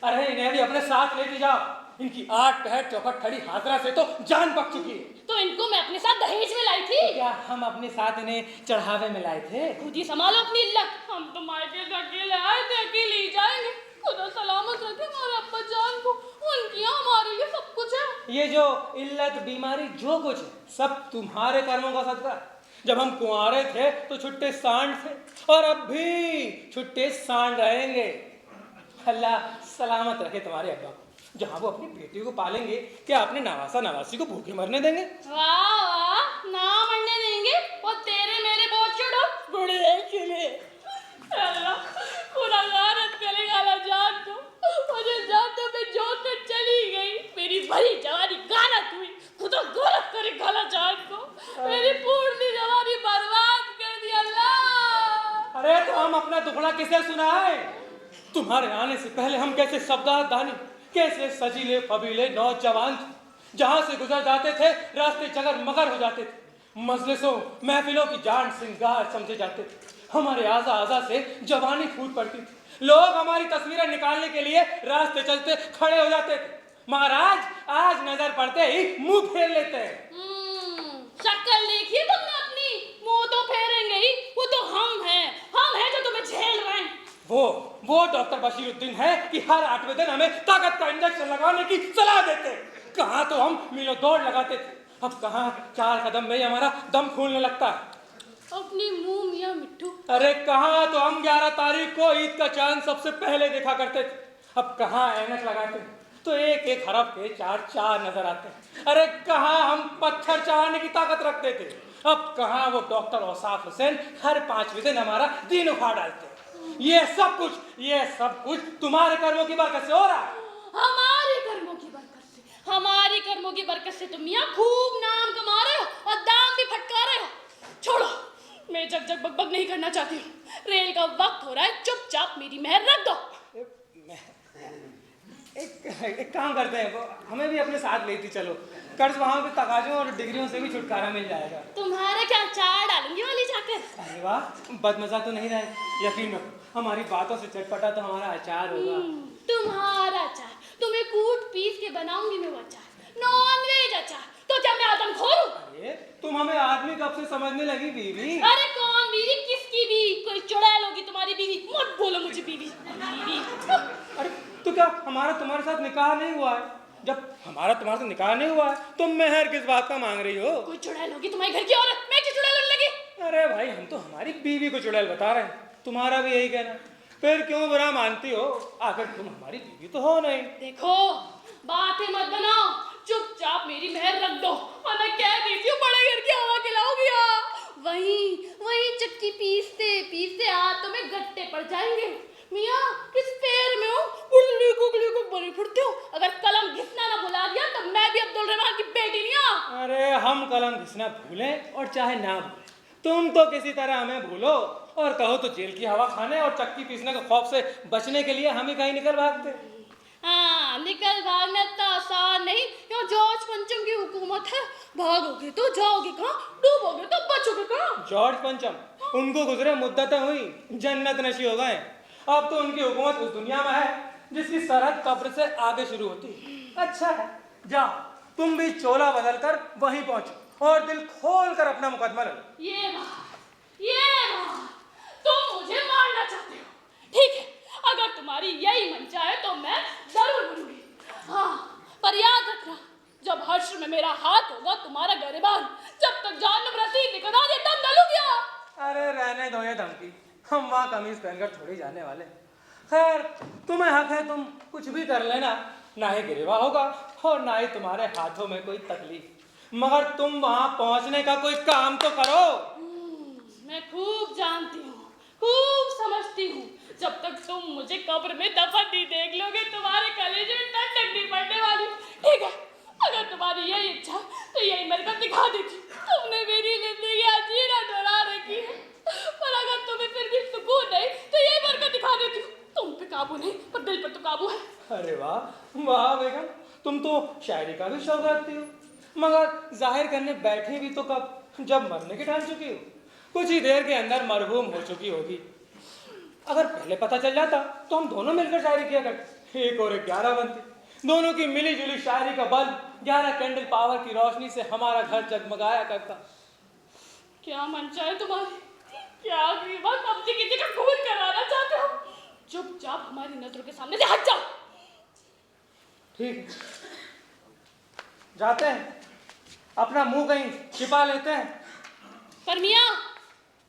अरे इन्हें भी अपने साथ लेके जाओ, इनकी 8 पहर चौखट खड़ी हाजरा से तो जान पक चुकी है। तो इनको मैं अपने साथ दहेज में लाई थी। क्या हम अपने साथ इन्हें चढ़ावे में लाए थे? खुद ही संभालो अपनी इल्लत। हम तो मायके से अकेले आए थे, अकेले ही जाएंगे। खुदा सलामत रखे हमारे अब्बा जान को, उनकी हमारे लिए सब कुछ है। ये जो इल्लत बीमारी जो कुछ है सब तुम्हारे कर्मों का सदका। जब हम कुंवारे थे तो छुट्टे सांड थे और अब भी छुट्टे सांड रहेंगे। अल्लाह सलामत रखे तुम्हारे अब्बा को, जहाँ वो अपनी बेटी को पालेंगे क्या अपने नवासा नवासी को भूखे मरने देंगे? वाह वाह ना मरने देंगे और तेरे मेरे बहुत छोड़ो बड़े चले। अल्लाह पूरा गारत करेगा ना जान को, मुझे जाते पे जो कर चली गई, मेरी भरी जवानी गारत हुई, खुदा गारत करेगा ना जान को, मेरी पूरी जवानी बर्बाद कर दी अल्लाह। अरे तो हम अपना दुखड़ा किसे सुनाए? तुम्हारे आने से पहले हम कैसे शब्दाधानी, कैसे सजीले फबीले नौजवान थे, जहां से गुजर जाते थे रास्ते जगर मगर हो जाते थे, मजलिसों महफिलों की जान सिंगार समझे जाते थे, हमारे आजा आजा से जवानी फूट पड़ती थी, लोग हमारी तस्वीरें निकालने के लिए रास्ते चलते खड़े हो जाते थे, मगर आज नजर पड़ते ही मुंह फेर लेते हैं। शक्ल देखिए तुमने अपनी, मुंह तो फेरेंगे ही, वो तो हम हैं जो तुम्हें झेल रहे हैं। वो डॉक्टर बशीरुद्दीन है कि हर 8वें दिन हमें ताकत का इंजेक्शन लगाने की सलाह देते। कहाँ तो हम मीलों दौड़ लगाते थे, अब कहाँ 4 कदम में ही हमारा दम फूलने लगता है। अपनी मुंह मियां मिट्टू। अरे कहाँ तो हम 11 तारीख को ईद का चांद सबसे पहले देखा करते थे, अब कहाँ ऐनक लगाते तो एक एक हरफ के 4 नजर आते हैं। अरे कहाँ हम पत्थर चढ़ाने की ताकत रखते थे, अब कहाँ वो डॉक्टर औसाफ हुसैन हर 5वें दिन हमारा दिन उखाड़ डालते। ये सब कुछ तुम्हारे कर्मों की बरकत से हो रहा है। हमारे कर्मों की बरकत से तुम मियां खूब नाम कमा रहे हो और दाम भी फटका रहे हो। छोड़ो, मैं जग बकबक नहीं करना चाहती हूँ, रेल का वक्त हो रहा है, चुपचाप मेरी मेहर रख दो। एक काम करते हैं, हमें भी अपने साथ लेती चलो, कर्ज वहाँ पे तकाजों और डिग्रियों से भी छुटकारा मिल जाएगा। तुम्हारे क्या चार डालूंगी वाली जाकर। अरे वाह, बदमजा तो नहीं रहे, यकीन रखो हमारी बातों से चटपटा तो हमारा अचार होगा। तुम्हारा अचार, तुम्हें कूट पीस के बनाऊंगी मैं वो अचार, नॉनवेज अचार। तो क्या मैं आदमखोर हूँ? अरे तुम हमें आदमी कब से समझने लगी बीवी? अरे कौन बीवी, किसकी बीवी? कोई चुड़ैल होगी तुम्हारी बीवी, मत बोलो मुझे बीवी। अरे तो क्या हमारा तुम्हारे साथ निकाह नहीं हुआ है? जब हमारा तुम्हारे साथ निकाह नहीं हुआ है तो मेहर किस बात का मांग रही हो? कोई चुड़ैल होगी तुम्हारे घर की औरत, मैं क्यों चुड़ैल होने लगी? अरे भाई हम तो हमारी बीवी को चुड़ैल बता रहे हैं, तुम्हारा भी यही कहना। फिर क्यों बुरा मानती हो? आखिर तुम हमारी बीवी तो हो नहीं। देखो, बातें मत बनाओ, चुपचाप मेरी मेहर रख दो, वरना कह देती हूँ बड़े घर की हवा खिलाओगी। वही चक्की पीसते पीसते हाथों में गट्टे पड़ जाएंगे। मियाँ, किस पैर में हो? उड़ली को बड़ी फिरते हो। अगर कलम घिसना ना भुला दिया तो मैं भी अब्दुल रहमान की बेटी नहीं हूँ। अरे हम कलम घिसना भूलें और चाहे ना भूलें, तुम तो किसी तरह हमें भूलो और कहो तो जेल की हवा खाने और चक्की पीसने के खौफ से बचने के लिए हम ही कहीं निकल भागते। हाँ, निकल भागना तो आसान नहीं, क्यों जॉर्ज पंचम की हुकूमत है। भागोगे तो जाओगे कहाँ, डूबोगे तो बचोगे कहाँ। जॉर्ज पंचम, उनको गुजरे मुद्दतें हुई, जन्नत नशी हो गए। अब तो उनकी हुकूमत उस दुनिया में है जिसकी सरहद कब्र से आगे शुरू होती। अच्छा है, जाओ तुम भी चोला बदल कर वहीं पहुंचो और दिल खोल कर अपना मुकदमा लड़ो। ये बात, तुम मुझे मारना चाहते हो। ठीक है, अगर तुम्हारी यही मंशा है तो मैं जरूर मरूंगी। हाँ, पर याद रखना, जब हश्र में मेरा हाथ होगा तुम्हारा गिरबान, जब तक जानम रसीद दिखा दे तब न लूंगा। अरे रहने दो ये धमकी, हम वहाँ कमीज पहनकर थोड़ी जाने वाले। खैर तुम्हें हक है, तुम कुछ भी कर लेना, ना ही गिरवा होगा और ना ही तुम्हारे हाथों में कोई तकलीफ, मगर तुम वहाँ पहुँचने का कोई काम तो करो। मैं खूब जानती हूँ, खूब समझती हूँ। जब तक तुम मुझे कब्र में दफन नहीं देख लोगे, तुम्हारे कलेजे में टंडक नहीं पड़ने वाली। ठीक है, अगर तुम्हारी यही इच्छा तो यही मरकर दिखा देती। तुमने मेरी जिंदगी अजीरा डरा रखी है, पर अगर तुम्हें फिर भी सुकून नहीं तो यही मरकर दिखा देती हूँ। तुम पे काबू नहीं, पर दिल पर तो काबू है। अरे वाह वाह बेगम, तुम तो शायरी का भी शौक रखती हो, मगर जाहिर करने बैठे भी तो कब, जब मरने के ठान चुकी हो। कुछ ही देर के अंदर मरहूम हो चुकी होगी। अगर पहले पता चल जाता तो हम दोनों मिलकर शायरी किया करते, 1 और 1 11 बनते। दोनों की मिली जुली शायरी का बल्ब 11 कैंडल पावर की रोशनी से हमारा घर जगमगाया करता। क्या मंशा है तुम्हारी? क्या बस अपनी किसी का खून कराना चाहते हो? चुपचाप हमारी नजरों के सामने से हट जाओ। ठीक है, जाते हैं, अपना मुंह कहीं छिपा लेते हैं। पर मियाँ,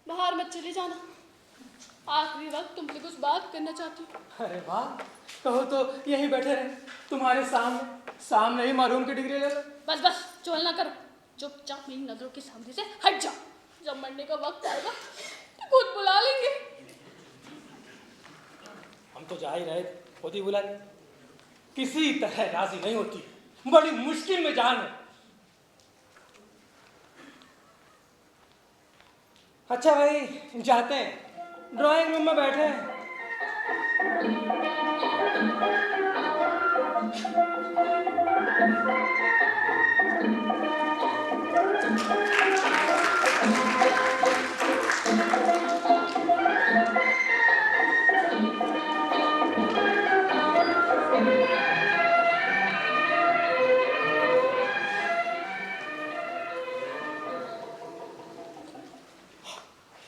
बाहर मत चले जाना, आखिरी वक्त तुमसे कुछ बात करना चाहती हूँ। अरे वाह, कहो तो यहीं बैठे रहे, तुम्हारे सामने ही मरहूम की डिग्री ले लो। बस चोल ना करो, चुपचाप मेरी नजरों के सामने से हट जाओ। जब मरने का वक्त आएगा तो खुद बुला लेंगे। हम तो जा ही रहे थे, खुद ही बुला ले। किसी तरह राजी नहीं होती, बड़ी मुश्किल में जान है। अच्छा भाई, जाते हैं, ड्राइंग रूम में बैठे हैं।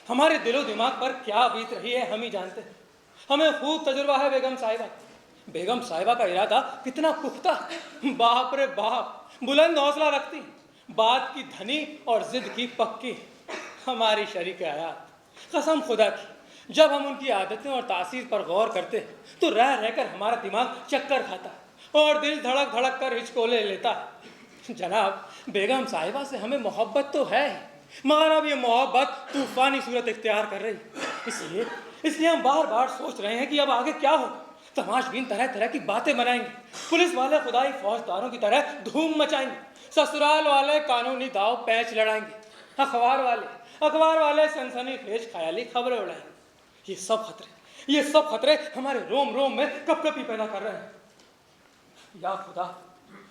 हमारे दिलो दिमाग पर क्या बीत रही है हम ही जानते हैं। हमें खूब तजुर्बा है बेगम साहिबा। बेगम साहिबा का इरादा कितना पुख्ता, बाप रे बाप, बुलंद हौसला रखती, बात की धनी और जिद की पक्की। हमारी शरीक हयात, कसम खुदा की, जब हम उनकी आदतें और तासीर पर गौर करते तो रह रहकर हमारा दिमाग चक्कर खाता और दिल धड़क धड़क कर हिचकोले लेता। जनाब, बेगम साहिबा से हमें मोहब्बत तो है, मगर अब ये मोहब्बत तूफानी सूरत इख्तियार कर रही। इसलिए हम बार बार सोच रहे हैं कि अब आगे क्या हो। तमाशबीन तरह तरह की बातें बनाएंगे, पुलिस वाले खुदाई फौजदारों की तरह धूम मचाएंगे, ससुराल वाले कानूनी दाव पैंच लड़ाएंगे, अखबार वाले सनसनीखेज ख्याली खबरें उड़ाएंगे। ये सब खतरे हमारे रोम रोम में कपकपी पैदा कर रहे हैं। या खुदा,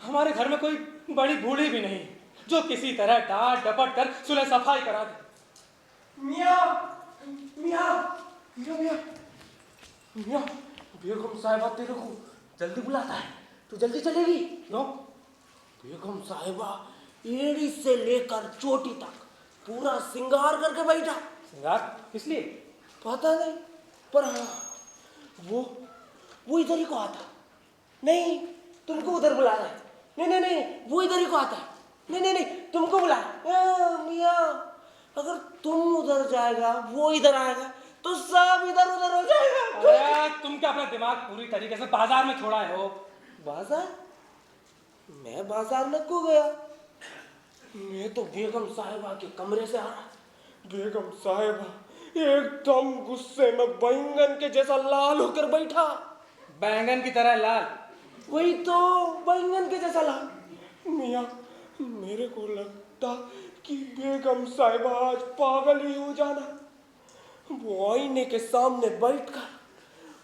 हमारे घर में कोई बड़ी बूढ़ी भी नहीं जो किसी तरह डांट डपट कर सुलह सफाई करा दे। मियाँ, बेगम साहिबा तेरे को जल्दी बुलाता है, तू जल्दी चलेगी? क्यों? बेगम साहिबा एड़ी से लेकर चोटी तक पूरा सिंगार करके बैठा। सिंगार इसलिए? पता नहीं, पर हाँ, वो इधर ही को आता। नहीं, तुमको उधर बुला रहा है। नहीं, वो इधर ही को आता है। नहीं, तुमको बुला। मियाँ, अगर तुम उधर जाएगा वो इधर आएगा तो सब इधर उधर हो जाएगा। अरे तुम क्या अपना दिमाग पूरी तरीके से बाजार में छोड़ा है हो? बाजार? मैं बाजार में क्यों गया? मैं तो बेगम साहिबा के कमरे से आ रहा। बेगम साहिबा एकदम गुस्से में बैंगन के जैसा लाल होकर बैठा। बैंगन की तरह लाल? वही तो, बैंगन के जैसा लाल। मियाँ, मेरे को लगता कि बेगम साहिबा आज पागल ही हो जाना। वो आईने के सामने बैठकर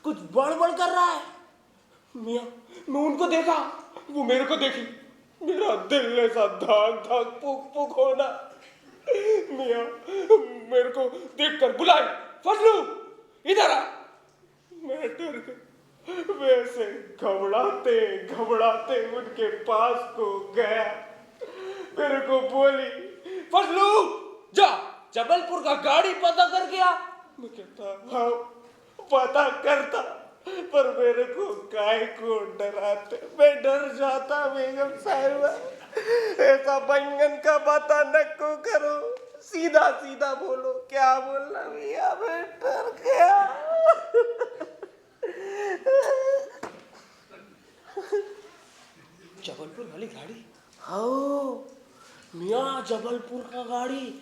कुछ बड़बड़ कर रहा है। मियाँ, मैं उनको देखा, वो मेरे को देखी। मेरा दिल ऐसा धक धक पुक पुक होना। मियाँ, मेरे को देखकर बुलाई, फजलू इधर आ। मैं डर गया। वैसे घबराते घबराते उनके पास को गया। मेरे को बोली, फजलू जा जबलपुर का गाड़ी पता कर गया। मैं कहता हाँ पता करता, पर मेरे को काय को डराते। मैं डर जाता। बेगम साहिबा ऐसा बैंगन का बाता न को करो, सीधा सीधा बोलो। क्या बोलना भैया, मैं डर गया। जबलपुर वाली गाड़ी? हाँ मियाँ, जबलपुर का गाड़ी,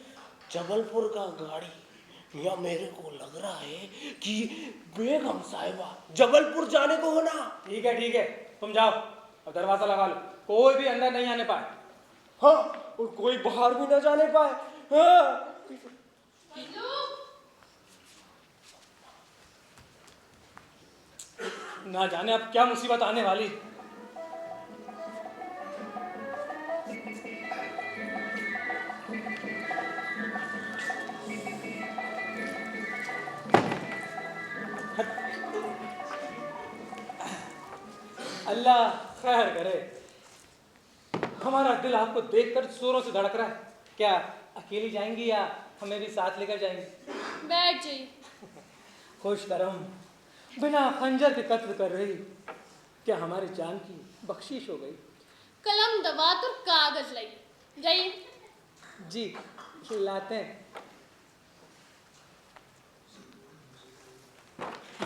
जबलपुर का गाड़ी। मियाँ, मेरे को लग रहा है कि बेगम साहिबा जबलपुर जाने को होना। ठीक है, तुम जाओ, अब दरवाजा लगा लो, कोई भी अंदर नहीं आने पाए। हाँ, और कोई बाहर भी ना जाने पाए। हाँ। ना जाने अब क्या मुसीबत आने वाली। अल्लाह खैर करे। हमारा दिल आपको देखकर जोरों से धड़क रहा है। क्या अकेली जाएंगी या हमें भी साथ लेकर जाएंगी? बैठ जाइए। खुश करम, बिना खंजर के कत्ल कर रही, क्या हमारी जान की बख्शिश हो गई? कलम दवात और कागज लाइए, जाइए। जी लाते हैं।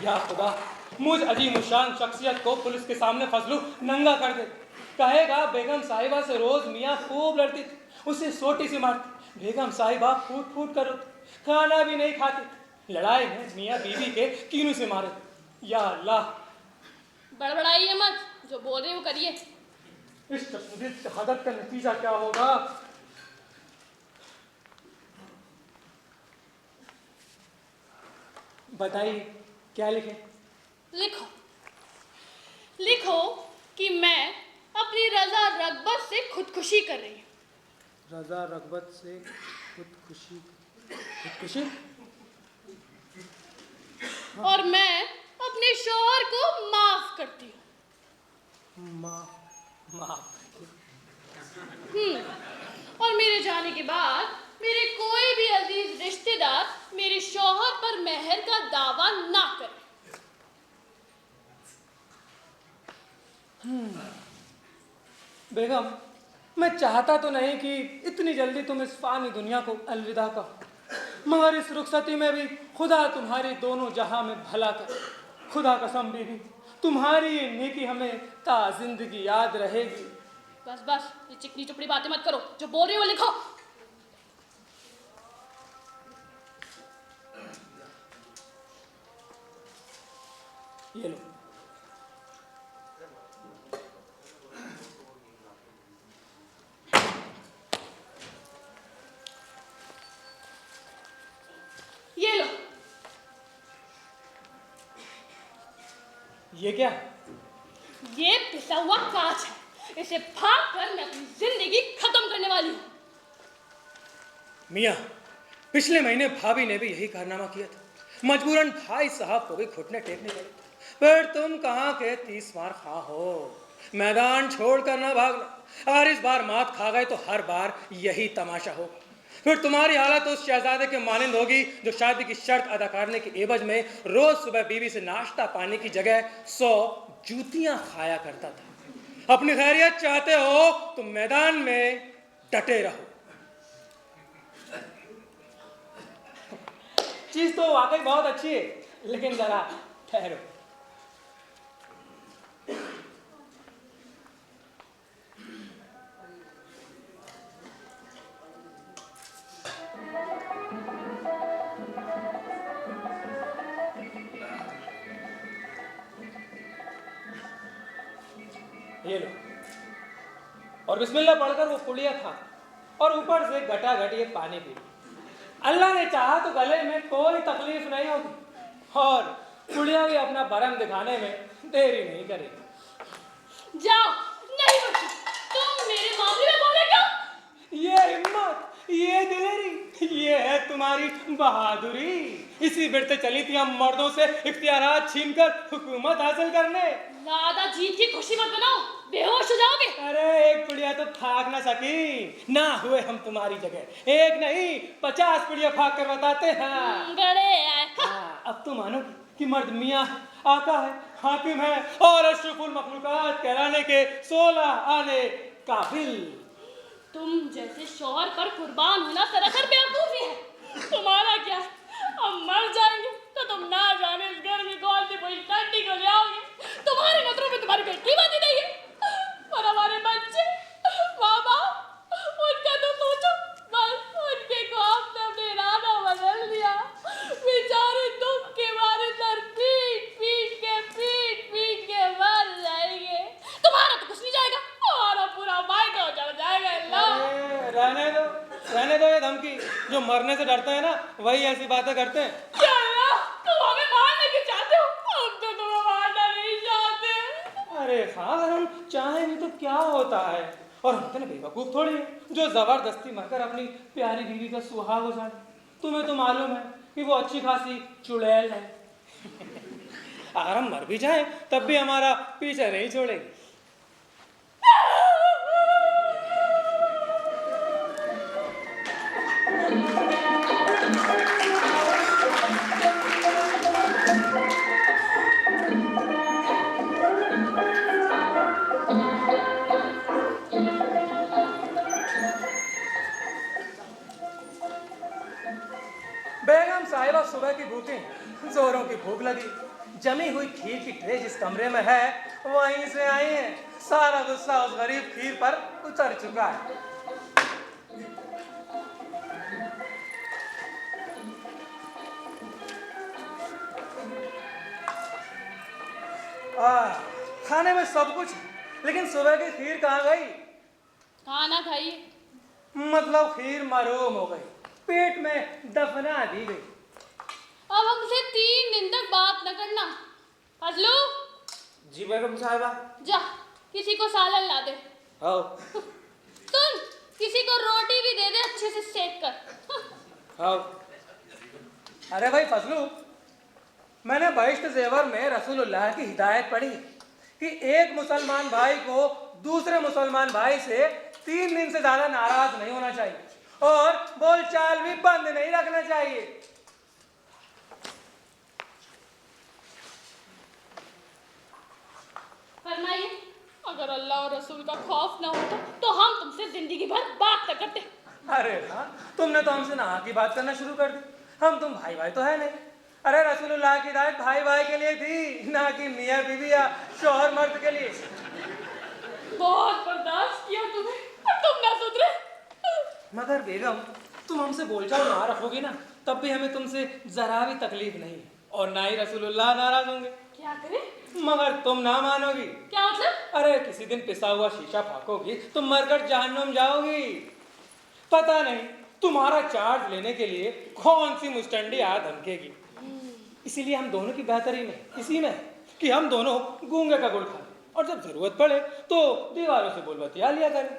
या खुदा, मुझ अजीम शान शख्सियत को पुलिस के सामने फजलू नंगा कर दे। कहेगा बेगम साहिबा से रोज मियाँ खूब लड़ती थी, उसे सोटी से मारती। बेगम साहिबा फूट फूट कर रोती, खाना भी नहीं खाती। लड़ाई में मियाँ बीवी के कीनों से मारे। या अल्लाह, बड़बड़ाइए मत, जो बोल रहे हो करिए। इस शहादत का नतीजा क्या होगा? बताइए, क्या लिखे? लिखो, लिखो कि मैं अपनी रजा रगबत से खुदकुशी कर रही हूँ। रजा रगबत से खुदकुशी? खुदकुशी? और मैं अपने शौहर को माफ करती हूँ। माफ? और मेरे जाने के बाद मेरे कोई भी अजीज रिश्तेदार मेरे शौहर पर मेहर का दावा ना करे। बेगम, मैं चाहता तो नहीं कि इतनी जल्दी तुम इस फानी दुनिया को अलविदा कहो, मगर इस रुखसती में भी खुदा तुम्हारी दोनों जहां में भला करे। खुदा कसम बीबी, तुम्हारी ये नेकी हमें ता जिंदगी याद रहेगी। बस बस, ये चिकनी चुपड़ी बातें मत करो, जो बोल रही हो लिखो। ये लो। ये लो। ये क्या? ये पिसा हुआ कांच है, इसे फाड़ कर मैं अपनी जिंदगी खत्म करने वाली हूँ। मियाँ, पिछले महीने भाभी ने भी यही कारनामा किया था। मजबूरन भाई साहब को भी घुटने टेकने पड़े। पर तुम कहाँ के 30 मार खा हो, मैदान छोड़कर ना भागना। अगर इस बार मात खा गए तो हर बार यही तमाशा होगा। फिर तुम्हारी हालत उस शहजादे के मानिंद होगी जो शादी की शर्त अदा करने के एवज में रोज सुबह बीवी से नाश्ता पाने की जगह 100 जूतियां खाया करता था। अपनी खैरियत चाहते हो तो मैदान में डटे रहो। चीज तो वाकई बहुत अच्छी है, लेकिन जरा ठहरो। ये लो, और बिस्मिल्लाह पढ़कर वो पुड़िया खा और ऊपर से घटा-घट ये पानी पी। अल्लाह ने चाहा तो गले में कोई तकलीफ नहीं होगी और पुड़िया भी अपना बरम दिखाने में देरी नहीं करेगी। जाओ, नहीं बच्ची, तुम मेरे मामले में बोले क्या? ये हिम्मत, ये दिलेरी, ये है तुम्हारी बहादुरी। इसी बिरते चली थी हम मर्दों से इख्तियारात छीनकर हुकूमत हासिल करने। ज्यादा जीत की खुशी मत बनाओ, बेहोश हो जाओगे। अरे एक पुड़िया तो थाक ना सकी, ना हुए हम तुम्हारी जगह। एक नहीं 50 पुड़िया फाक कर बताते हैं। बड़े आए। हाँ, अब तो मानो कि मर्द मियाँ आका है, हाकिम है और अशरफुल मखलूकात कहलाने के 16 आने काबिल। तुम जैसे शौहर पर कुर्बान होना सरासर बेवकूफी है। तुम्हारा क्या, हम मर जाएंगे तो तुम ना जाने इस घर में कौन सी कोई टंडी को ले आओगे। तुम्हारी नजरों में तुम्हारी बेटी बनी नहीं है, और हमारे बच्चे, माँ बाप, उनका तो सोचो। बस उनके ख्वाब ने अपने इरादा बदल दिया। बेचारे दुख के मारे सर पीट के मर जाएंगे। तुम्हारा तो कुछ नहीं जाएगा, हमारा पूरा माइंड हो जाएगा। रहने दो ये धमकी। जो मरने से डरते हैं ना, वही ऐसी बातें करते हैं। क्या है? तुम हमें मारने क्यों चाहते हो? हम तो तुम्हें मारना नहीं चाहते। अरे हाँ, अगर हम चाहें भी तो क्या होता है। और हम इतने बेवकूफ थोड़ी हैं जो जबरदस्ती मरकर अपनी प्यारी बीवी का सुहाग हो जाए। तुम्हें तो मालूम है कि वो अच्छी खासी चुड़ैल है। अगर हम मर भी जाएं तब भी हमारा पीछे नहीं छोड़ेगी। बेगम साहिबा सुबह की भूखी, जोरों की भूख लगी। जमी हुई खीर की ट्रे जिस कमरे में है वहीं से आई है। सारा गुस्सा उस गरीब खीर पर उतर चुका है। खाने में सब कुछ, लेकिन सुबह की खीर कहाँ गई? खाना खाइए। मतलब खीर मरूम हो गई, पेट में दफना दी गई। अब हमसे 3 दिन तक बात न करना। फजलू, जी बेगम साहिबा। जा किसी को सालन ला दे। आओ। सुन, किसी को रोटी भी दे दे अच्छे से सेक कर। आओ। अरे भाई फजलू, मैंने बहिश्त ज़ेवर में रसूलुल्लाह की हिदायत पढ़ी कि एक मुसलमान भाई को दूसरे मुसलमान भाई से 3 दिन से ज्यादा नाराज नहीं होना चाहिए और बोलचाल भी बंद नहीं रखना चाहिए। फरमाइए, अगर अल्लाह और रसूल का खौफ ना होता तो हम तुमसे जिंदगी भर बात न करते। अरे हाँ, तुमने तो हमसे नहा की बात करना शुरू कर दी। हम तुम भाई भाई तो है नहीं। अरे रसूलुल्लाह की हिदायत भाई भाई के लिए थी, ना कि मियाँ बीवी या शौहर मर्द के लिए। बहुत बर्दाश्त किया तुम्हें, पर तुम ना सुधरे। मगर बेगम, तुम हमसे बोलचाल ना रखोगी ना, तब भी हमें तुमसे जरा भी तकलीफ नहीं है और ना ही रसूलुल्लाह नाराज होंगे। क्या करें? मगर तुम ना मानोगी। क्या मतलब? अरे किसी दिन पिसा हुआ शीशा फाकोगी तो मरकर जहन्नुम जाओगी। पता नहीं तुम्हारा चार्ज लेने के लिए कौन सी मुस्टंडी आ धमकेगी। इसीलिए हम दोनों की बेहतरी में इसी में कि हम दोनों गूंगे का गुड़ खाएं और जब जरूरत पड़े तो दीवारों से बोल बतिया लिया करें।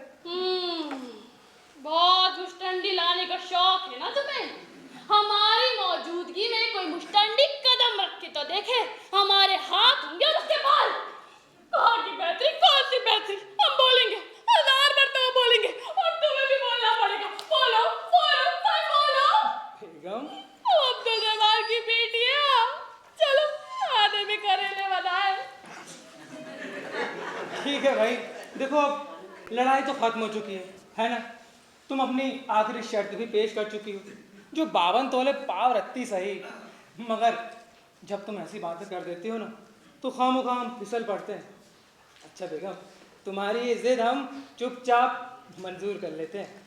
बहुत मुस्टंडी लाने का शौक है ना तुम्हें? हमारी मौजूदगी में कोई मुस्टंडी कदम रख के तो देखे, हमारे हाथ होंगे और उसके बाल। कहाँ की बेहतरी, कौन सी बेहतरी? हम बोलेंगे, 1000 मरतबा बोलेंगे और तुम्हें भी बोलना पड़ेगा। बोलो बोलो बोलो। बेगम, अब्दुल जमाल की बेटी है, चलो आने में करेले बनाए। ठीक है भाई, देखो अब लड़ाई तो खत्म हो चुकी है ना? तुम अपनी आखिरी शर्त भी पेश कर चुकी हो। जो 52 तोले पाव रत्ती सही, मगर जब तुम ऐसी बातें कर देती हो ना तो खामोखा हम फिसल पड़ते हैं। अच्छा बेगम, तुम्हारी ये जिद हम चुपचाप मंजूर कर लेते हैं।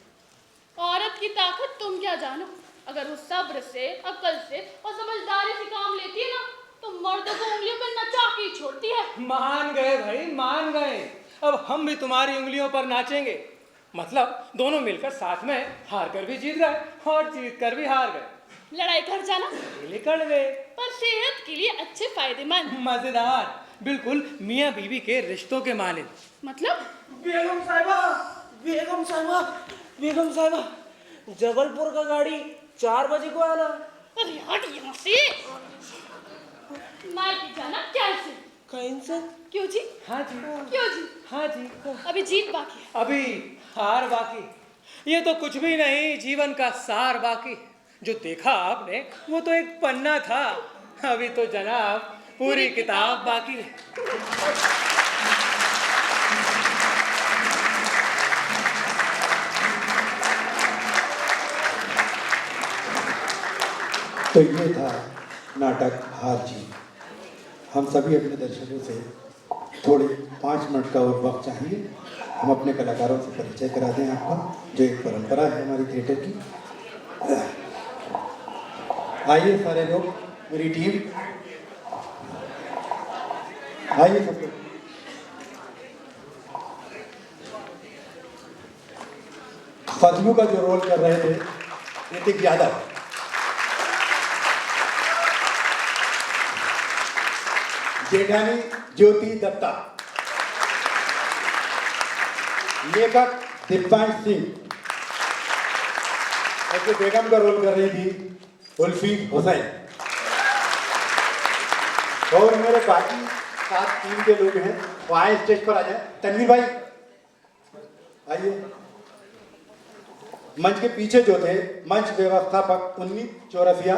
औरत की ताकत तुम क्या जानो। अगर वो सब्र से, अक्ल से और समझदारी से काम लेती है ना तो मर्दों को उंगलियों पे नचा के ही छोड़ती है। मान गए भाई, मान गए। अब हम भी तुम्हारी उंगलियों पर नाचेंगे। मतलब दोनों मिलकर साथ में हार कर भी जीत गए और जीत कर भी हार गए। लड़ाई कर जाना खेले कड़वे पर सेहत के लिए अच्छे फायदेमंद। मजेदार, बिल्कुल मियाँ बीवी के रिश्तों के मानिंद। मतलब बेगम साहिबा, बेगम साहिबा, बेगम साहिबा, जबलपुर का गाड़ी 4 बजे को आना। अरे हट यहाँ से। मायके जाना कैसे? कैंसिल? क्यों जी? हाँ जी, क्यों जी? हाँ जी। अभी जीत बाकी है। अभी हार बाकी। ये तो कुछ भी नहीं, जीवन का सार बाकी। जो देखा आपने वो तो एक पन्ना था, अभी तो जनाब पूरी किताब बाकी है। तो ये था नाटक हार जीत। हम सभी अपने दर्शकों से थोड़े 5 मिनट का और वक्त चाहिए। हम अपने कलाकारों से परिचय करा दें आपका, जो एक परंपरा है हमारी थिएटर की। आइए सारे लोग, मेरी टीम आइए सब लोग। फजलू का जो रोल कर रहे थे ऋतिक यादव, जेठानी ज्योति दत्ता, लेखक दिव्यांश सिंह, और जो बेगम का रोल कर रही थी उल्फी हुसैन, और मेरे बाकी 7 टीम के लोग हैं वो आए स्टेज पर आ जाए। तनवीर भाई आइए। मंच के पीछे जो थे मंच व्यवस्थापक उन्नीस चौरसिया,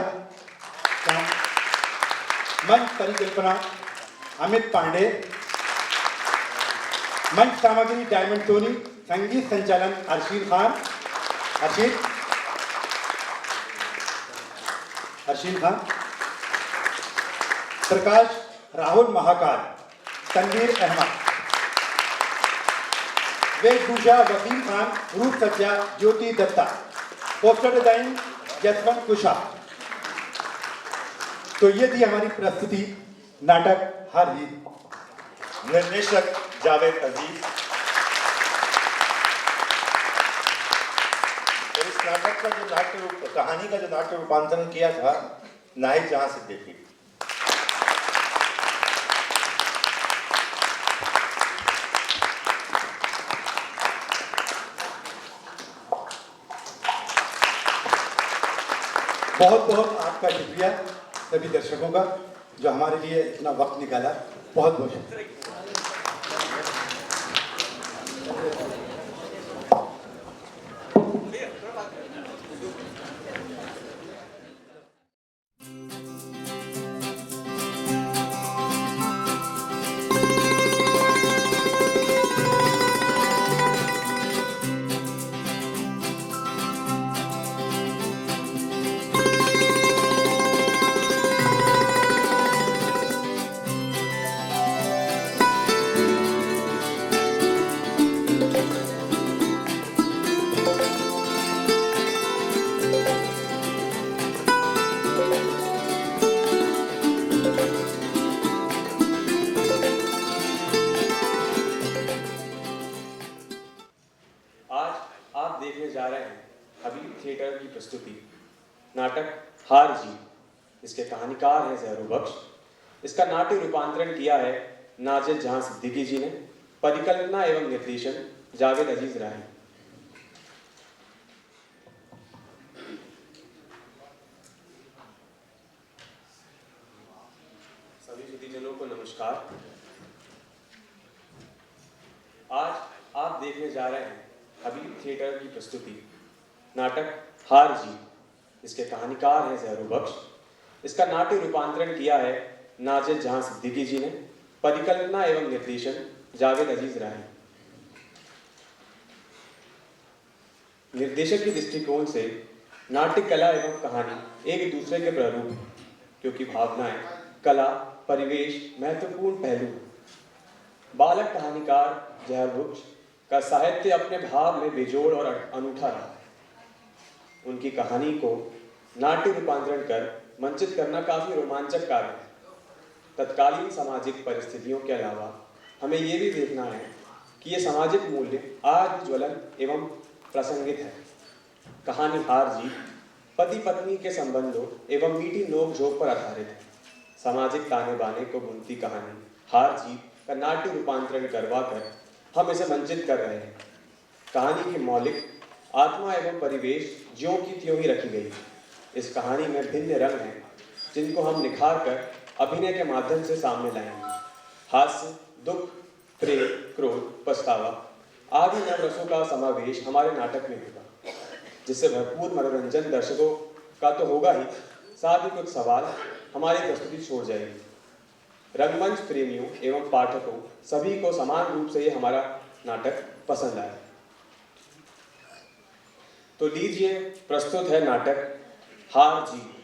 मंच परिकल्पना अमित पांडे, मंच सामग्री डायमंड सोनी, संगीत संचालन अर्शीद खान, अर्शीद खान, प्रकाश राहुल महाकाल, तनवीर अहमद, वेशभूषा वसीम खान, रूप सज्जा ज्योति दत्ता, पोस्टर डिजाइन जसवंत कुशा। तो ये थी हमारी प्रस्तुति नाटक हार जीत। निर्देशक जावेद अजीज। और इस नाटक का जो कहानी का जो नाट्य रूपांतरण किया था नाहिद जहां सिद्दीकी। बहुत बहुत आपका शुक्रिया सभी दर्शकों का जो हमारे लिए इतना वक्त निकाला। बहुत बहुत शुक्रिया। थिएटर की प्रस्तुति नाटक हार जीत। इसके कहानीकार हैं जहरू बख्श। इसका नाट्य रूपांतरण किया है नाजिर जहां सिद्दीकी जी ने। परिकल्पना एवं निर्देशन जावेद अजीज राही। सभी सुधीजनों को नमस्कार। आज आप देखने जा रहे हैं अभी थिएटर की प्रस्तुति नाटक हार जीत। इसके कहानीकार हैं जहरू बख्श। इसका नाट्य रूपांतरण किया है नाजिर जहां सिद्दीकी जी ने। परिकल्पना एवं निर्देशन जावेद अजीज राही। निर्देशक के दृष्टिकोण से नाट्य कला एवं कहानी एक दूसरे के प्रारूप हैं, क्योंकि भावनाएं, कला, परिवेश महत्वपूर्ण पहलू हैं। बालक कहानीकार जयवृक्ष का साहित्य अपने भाव में बेजोड़ और अनूठा रहा है। उनकी कहानी को नाट्य रूपांतरण कर मंचित करना काफी रोमांचक कार्य है। तत्कालीन सामाजिक परिस्थितियों के अलावा हमें ये भी देखना है कि ये सामाजिक मूल्य आज भी ज्वलंत एवं प्रासंगिक है। कहानी हार जीत पति पत्नी के संबंधों एवं मीठी नोक झोंक पर आधारित है। सामाजिक ताने बाने को बुनती कहानी हार जीत का नाट्य रूपांतरण करवा कर हम इसे मंचित कर रहे हैं। कहानी की मौलिक आत्मा एवं परिवेश ज्यों की त्यों ही रखी गई है। इस कहानी में भिन्न रंग हैं जिनको हम निखार कर अभिनय के माध्यम से सामने लाएंगे। हास्य, दुख, प्रेम, क्रोध, पछतावा आदि नवरसों का समावेश हमारे नाटक में होगा, जिससे भरपूर मनोरंजन दर्शकों का तो होगा ही, साथ ही कुछ सवाल हमारी प्रस्तुति छोड़ जाएगी। रंगमंच प्रेमियों एवं पाठकों सभी को समान रूप से ये हमारा नाटक पसंद आए। तो लीजिए प्रस्तुत है नाटक हार जीत।